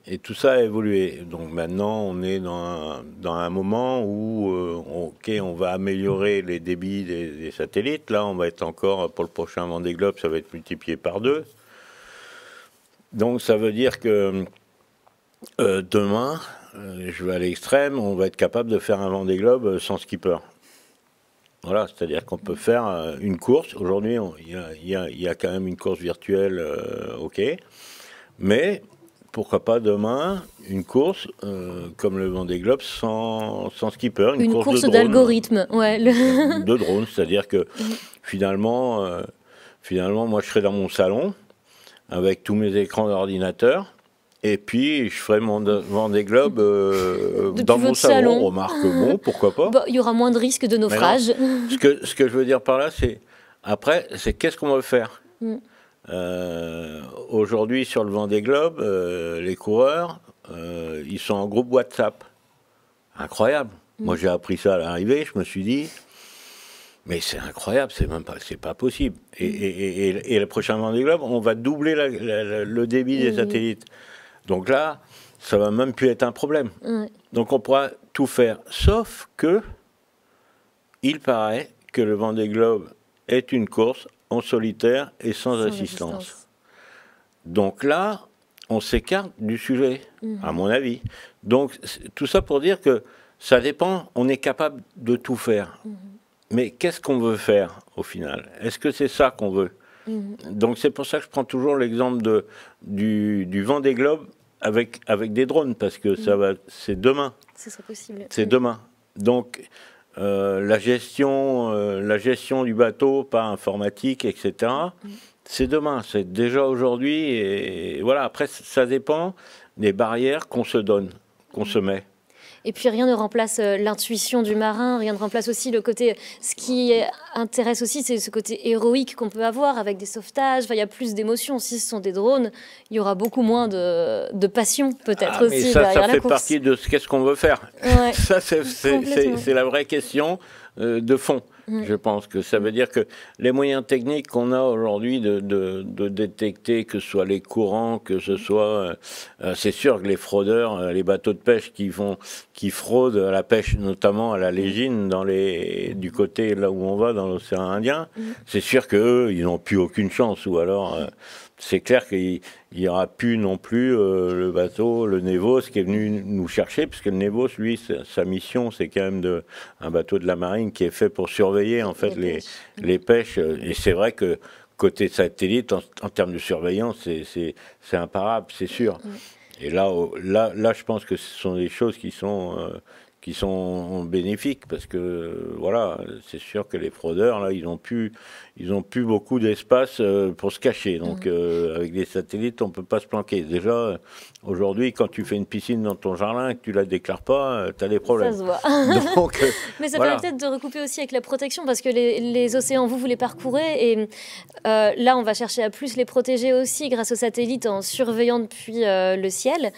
Et tout ça a évolué. Donc maintenant, on est dans un moment où, on va améliorer les débits des satellites. Là, on va être encore, pour le prochain Vendée Globe, ça va être multiplié par 2. Donc ça veut dire que demain, je vais à l'extrême, on va être capable de faire un Vendée Globe sans skipper. Voilà, c'est-à-dire qu'on peut faire une course. Aujourd'hui, il y a quand même une course virtuelle, ok. Mais pourquoi pas demain une course comme le Vendée Globe sans skipper, une course d'algorithme, ouais. De drone, c'est-à-dire que finalement, moi je serai dans mon salon avec tous mes écrans d'ordinateur. Et puis, je ferai mon Vendée Globe dans mon salon. Remarque, bon, pourquoi pas. Bon, il y aura moins de risques de naufrage. Non, ce que je veux dire par là, c'est qu'est-ce qu'on veut faire. Aujourd'hui, sur le Vendée Globe, les coureurs, ils sont en groupe WhatsApp. Incroyable. Moi, j'ai appris ça à l'arrivée. Je me suis dit, mais c'est incroyable, c'est pas possible. Et le prochain Vendée Globe, on va doubler le débit des satellites. Donc là, ça va même plus être un problème. Donc on pourra tout faire, sauf que il paraît que le Vendée Globe est une course en solitaire et sans assistance. Donc là, on s'écarte du sujet, à mon avis. Donc tout ça pour dire que ça dépend, on est capable de tout faire. Mais qu'est-ce qu'on veut faire au final? Est-ce que c'est ça qu'on veut? Donc c'est pour ça que je prends toujours l'exemple du Vendée Globe avec des drones, parce que c'est demain. Ce serait possible. C'est demain. Donc la gestion du bateau par informatique, etc., c'est demain. C'est déjà aujourd'hui. Et voilà, après, ça dépend des barrières qu'on se donne, qu'on se met. Et puis rien ne remplace l'intuition du marin, rien ne remplace aussi le côté... Ce qui intéresse aussi, c'est ce côté héroïque qu'on peut avoir avec des sauvetages. Enfin, il y a plus d'émotions. Si ce sont des drones, il y aura beaucoup moins de passion peut-être aussi mais ça, derrière ça la fait course. partie de qu'est-ce qu'on veut faire. Ouais. Ça, c'est la vraie question de fond. Je pense que ça veut dire que les moyens techniques qu'on a aujourd'hui de détecter, que ce soit les courants, que ce soit... c'est sûr que les fraudeurs, les bateaux de pêche qui fraudent à la pêche, notamment à la légine, du côté là où on va, dans l'océan Indien, c'est sûr qu'eux, ils n'ont plus aucune chance. Ou alors, c'est clair qu'il n'y aura plus non plus le bateau, le Nevos, qui est venu nous chercher, puisque le Nevos, lui, sa mission, c'est quand même un bateau de la marine qui est fait pour surveiller en fait les pêches. Et c'est vrai que côté satellite, en termes de surveillance, c'est imparable, c'est sûr. Et là, je pense que ce sont des choses qui sont qui sont bénéfiques, parce que voilà, c'est sûr que les fraudeurs là, ils ont plus beaucoup d'espace pour se cacher. Donc avec des satellites, on peut pas se planquer. Déjà aujourd'hui, quand tu fais une piscine dans ton jardin et que tu la déclares pas, tu as des problèmes. Ça se voit. Donc, mais ça voilà. permet peut-être de recouper aussi avec la protection, parce que les océans, vous les parcourez, et là on va chercher à plus les protéger aussi grâce aux satellites en surveillant depuis le ciel.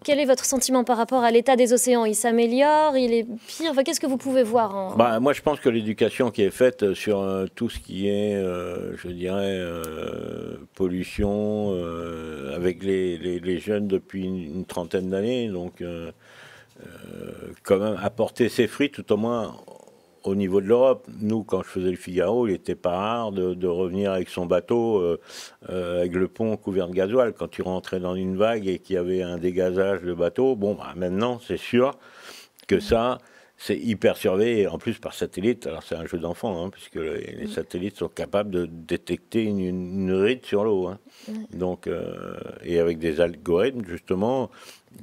Quel est votre sentiment par rapport à l'état des océans? Il s'améliore, il est pire? Enfin, qu'est-ce que vous pouvez voir moi, je pense que l'éducation qui est faite sur tout ce qui est, je dirais, pollution, avec les jeunes depuis une trentaine d'années, donc quand même apporter ses fruits, tout au moins au niveau de l'Europe. Nous, quand je faisais le Figaro, il n'était pas rare de revenir avec son bateau, avec le pont couvert de gasoil. Quand tu rentrais dans une vague et qu'il y avait un dégazage de bateau, bon, maintenant, c'est sûr que ça, c'est hyper surveillé, en plus par satellite. Alors, c'est un jeu d'enfant, hein, puisque les satellites sont capables de détecter une ride sur l'eau. Hein. Donc, et avec des algorithmes, justement,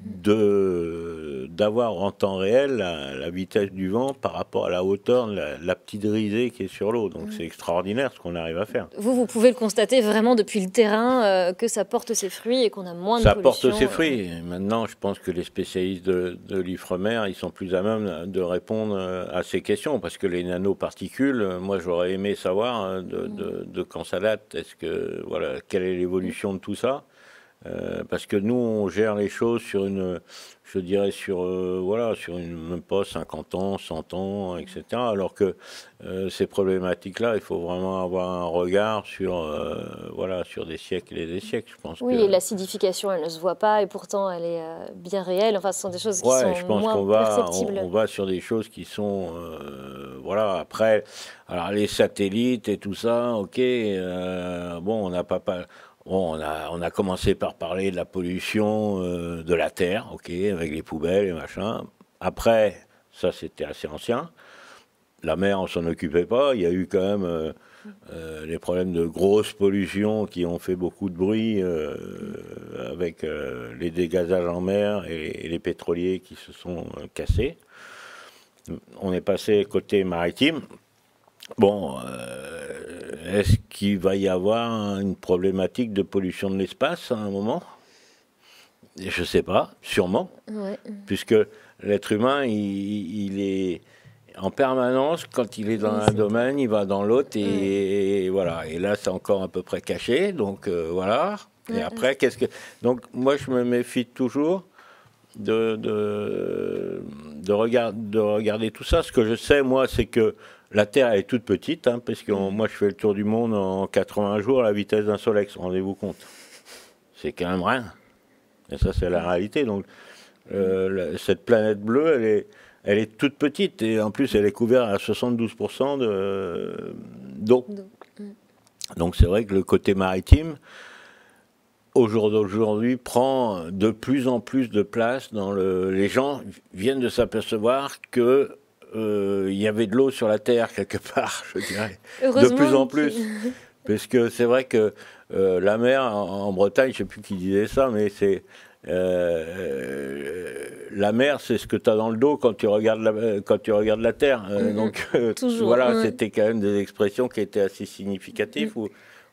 d'avoir en temps réel la vitesse du vent par rapport à la hauteur de la petite risée qui est sur l'eau. Donc c'est extraordinaire ce qu'on arrive à faire. Vous pouvez le constater vraiment depuis le terrain, que ça porte ses fruits et qu'on a moins de pollution. Ça porte ses fruits. Et maintenant, je pense que les spécialistes de l'Ifremer, ils sont plus à même de répondre à ces questions, parce que les nanoparticules, moi j'aurais aimé savoir de quand ça date, quelle est l'évolution de tout ça. Parce que nous, on gère les choses sur même pas 50 ans, 100 ans, etc. Alors que ces problématiques-là, il faut vraiment avoir un regard sur des siècles et des siècles, je pense. Oui, et l'acidification, elle ne se voit pas, et pourtant, elle est bien réelle. Enfin, ce sont des choses qui sont moins perceptibles. On va sur des choses qui sont... après, alors les satellites et tout ça, ok, on n'a pas... Bon, on a commencé par parler de la pollution de la terre, ok, avec les poubelles et machin. Après, ça c'était assez ancien. La mer, on s'en occupait pas. Il y a eu quand même les problèmes de grosse pollution qui ont fait beaucoup de bruit avec les dégazages en mer et les pétroliers qui se sont cassés. On est passé côté maritime. Bon, est-ce qu'il va y avoir une problématique de pollution de l'espace à un moment? Je ne sais pas, sûrement, puisque l'être humain, il est en permanence, quand il est dans un domaine, il va dans l'autre, et voilà. Et là, c'est encore à peu près caché, donc voilà. Et après, donc, moi, je me méfie toujours de regarder tout ça. Ce que je sais, moi, c'est que la Terre est toute petite, hein, parce que moi je fais le tour du monde en 80 jours à la vitesse d'un Solex, rendez-vous compte. C'est quand même rien. Et ça, c'est la réalité. Donc, cette planète bleue, elle est toute petite, et en plus, elle est couverte à 72% d'eau. Donc, c'est vrai que le côté maritime, au jour d'aujourd'hui, prend de plus en plus de place dans les gens viennent de s'apercevoir que il y avait de l'eau sur la Terre quelque part, je dirais, de plus en plus. Parce que c'est vrai que la mer en Bretagne, je ne sais plus qui disait ça, mais c'est la mer, c'est ce que tu as dans le dos quand tu regardes la Terre. Donc voilà, c'était quand même des expressions qui étaient assez significatives,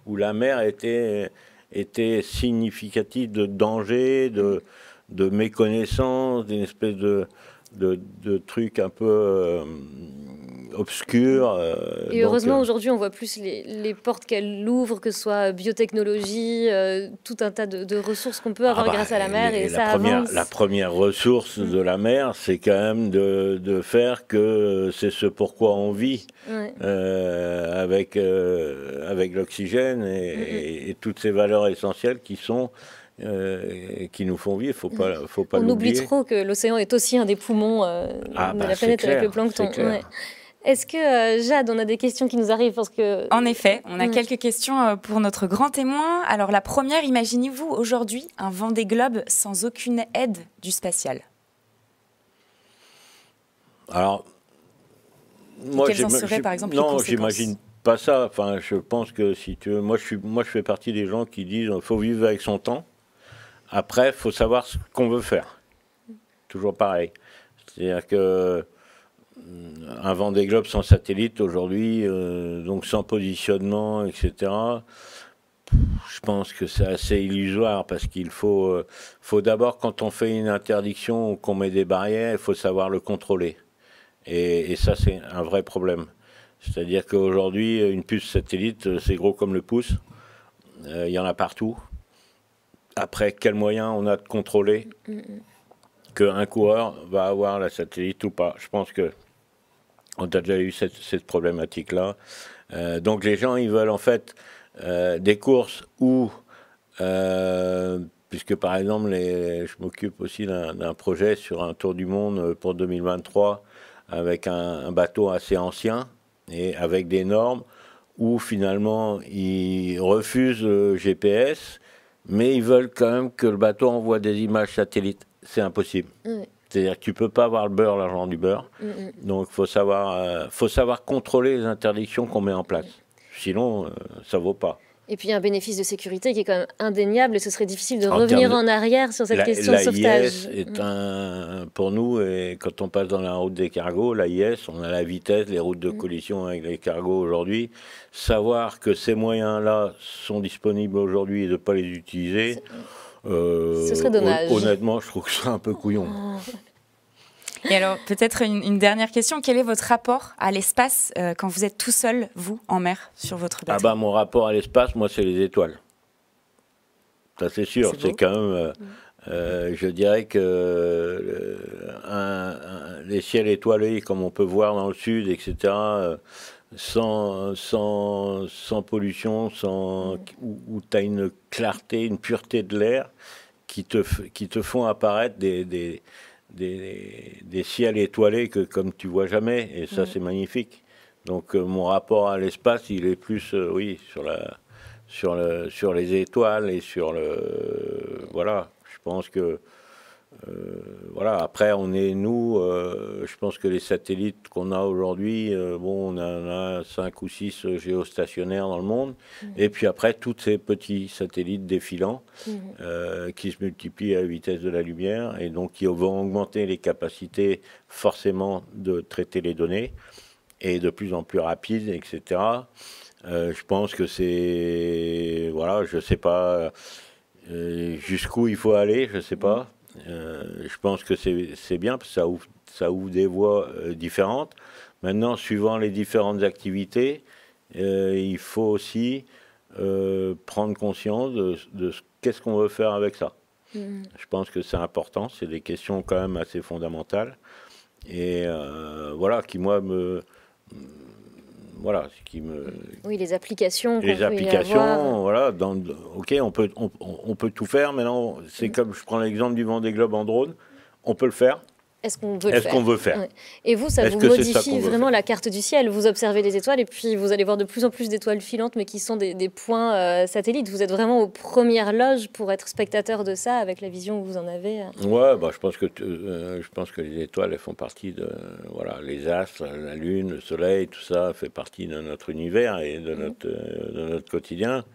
où la mer était significative de danger, de méconnaissance, d'une espèce de trucs un peu obscurs. Et heureusement, aujourd'hui, on voit plus les portes qu'elle ouvre, que ce soit biotechnologie, tout un tas de ressources qu'on peut avoir grâce à la mer, et ça avance. La première ressource de la mer, c'est quand même de faire que c'est ce pourquoi on vit, avec l'oxygène et toutes ces valeurs essentielles qui nous font vivre, faut pas l'oublier. On oublie trop que l'océan est aussi un des poumons de la planète, avec le plancton. Est-ce que, Jade, on a des questions qui nous arrivent parce que... En effet, on a quelques questions pour notre grand témoin. Alors la première, imaginez-vous aujourd'hui un Vendée Globe sans aucune aide du spatial? Alors, quelles en seraient par exemple les conséquences? Non, j'imagine pas ça. Enfin, je pense que si tu veux, moi je fais partie des gens qui disent qu'il faut vivre avec son temps. Après, il faut savoir ce qu'on veut faire. Toujours pareil. C'est-à-dire que un Vendée Globe sans satellite aujourd'hui, donc sans positionnement, etc., je pense que c'est assez illusoire parce qu'il faut d'abord, quand on fait une interdiction ou qu'on met des barrières, il faut savoir le contrôler. Et ça, c'est un vrai problème. C'est-à-dire qu'aujourd'hui, une puce satellite, c'est gros comme le pouce. Il y en a partout. Après, quel moyen on a de contrôler qu'un coureur va avoir la satellite ou pas? Je pense que on a déjà eu cette problématique-là. Donc les gens, ils veulent en fait des courses où, puisque par exemple, je m'occupe aussi d'un projet sur un tour du monde pour 2023 avec un bateau assez ancien et avec des normes où finalement ils refusent le GPS, mais ils veulent quand même que le bateau envoie des images satellites. C'est impossible. C'est-à-dire que tu ne peux pas avoir le beurre, l'argent du beurre. Donc il faut savoir contrôler les interdictions qu'on met en place. Sinon, ça ne vaut pas. Et puis, il y a un bénéfice de sécurité qui est quand même indéniable et ce serait difficile de revenir en arrière sur cette question de sauvetage. L'AIS est pour nous, et quand on passe dans la route des cargos, l'AIS, on a la vitesse, les routes de collision avec les cargos aujourd'hui. Savoir que ces moyens-là sont disponibles aujourd'hui et de ne pas les utiliser, ce serait dommage. Honnêtement, je trouve que c'est un peu couillon. Et alors, peut-être une dernière question. Quel est votre rapport à l'espace quand vous êtes tout seul, vous, en mer, sur votre bateau? Mon rapport à l'espace, moi, c'est les étoiles. Ça, c'est sûr. C'est quand même... je dirais que les ciels étoilés, comme on peut voir dans le sud, etc., sans pollution, où tu as une clarté, une pureté de l'air qui te font apparaître des ciels étoilés comme tu vois jamais, et ça c'est magnifique. Donc mon rapport à l'espace, il est plus oui sur les étoiles et voilà. Je pense que voilà. Après on est je pense que les satellites qu'on a aujourd'hui, on en a 5 ou 6 géostationnaires dans le monde, et puis après tous ces petits satellites défilants qui se multiplient à la vitesse de la lumière et donc qui vont augmenter les capacités forcément de traiter les données et de plus en plus rapides, etc. Je pense que c'est je sais pas jusqu'où il faut aller, je sais pas. Je pense que c'est bien parce que ça ouvre des voies différentes. Maintenant, suivant les différentes activités, il faut aussi prendre conscience de qu'est-ce qu'on veut faire avec ça. Je pense que c'est important, c'est des questions quand même assez fondamentales. Et qui moi Oui, les applications. Les applications, voilà. Ok, on peut tout faire. Maintenant, c'est comme je prends l'exemple du Vendée Globe en drone. On peut le faire. Est-ce qu'on veut le faire? Ouais. Et vous, ça vous modifie vraiment la carte du ciel. Vous observez les étoiles et puis vous allez voir de plus en plus d'étoiles filantes, mais qui sont des points satellites. Vous êtes vraiment aux premières loges pour être spectateur de ça avec la vision que vous en avez. Ouais, je pense que les étoiles, elles font partie de les astres, la lune, le soleil, tout ça fait partie de notre univers et de notre quotidien.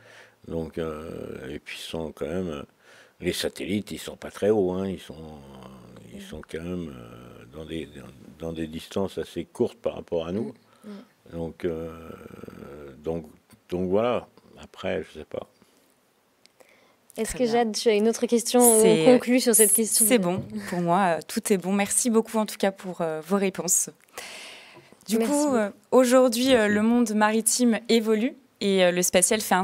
Donc et puis sont quand même les satellites, ils sont pas très hauts, hein, ils sont quand même dans des distances assez courtes par rapport à nous. Donc voilà. Après, je sais pas. Est-ce que Jade, tu as une autre question? On conclut sur cette question. C'est bon. Pour moi, tout est bon. Merci beaucoup en tout cas pour vos réponses. Du coup, aujourd'hui, le monde maritime évolue et le spatial fait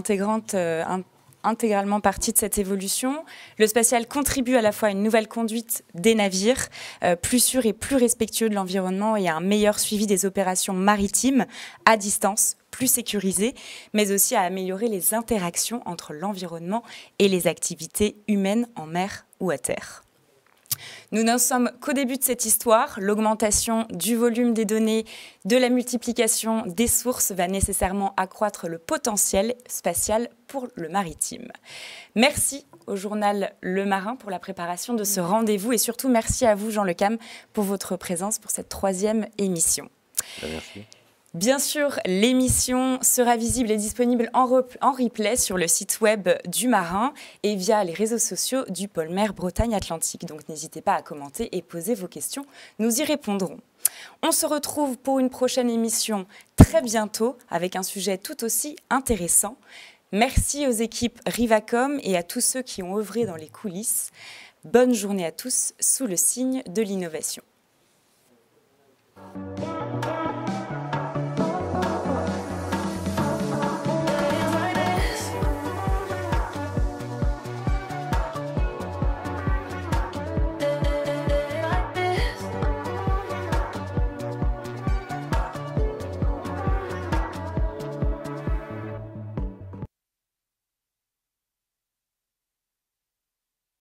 intégralement partie de cette évolution. Le spatial contribue à la fois à une nouvelle conduite des navires, plus sûr et plus respectueux de l'environnement et à un meilleur suivi des opérations maritimes à distance, plus sécurisées, mais aussi à améliorer les interactions entre l'environnement et les activités humaines en mer ou à terre. Nous n'en sommes qu'au début de cette histoire. L'augmentation du volume des données, de la multiplication des sources va nécessairement accroître le potentiel spatial pour le maritime. Merci au journal Le Marin pour la préparation de ce rendez-vous et surtout merci à vous, Jean Le Cam, pour votre présence pour cette 3e émission. Merci. Bien sûr, l'émission sera visible et disponible en replay sur le site web du Marin et via les réseaux sociaux du pôle mer Bretagne-Atlantique. Donc n'hésitez pas à commenter et poser vos questions, nous y répondrons. On se retrouve pour une prochaine émission très bientôt avec un sujet tout aussi intéressant. Merci aux équipes Rivacom et à tous ceux qui ont œuvré dans les coulisses. Bonne journée à tous sous le signe de l'innovation.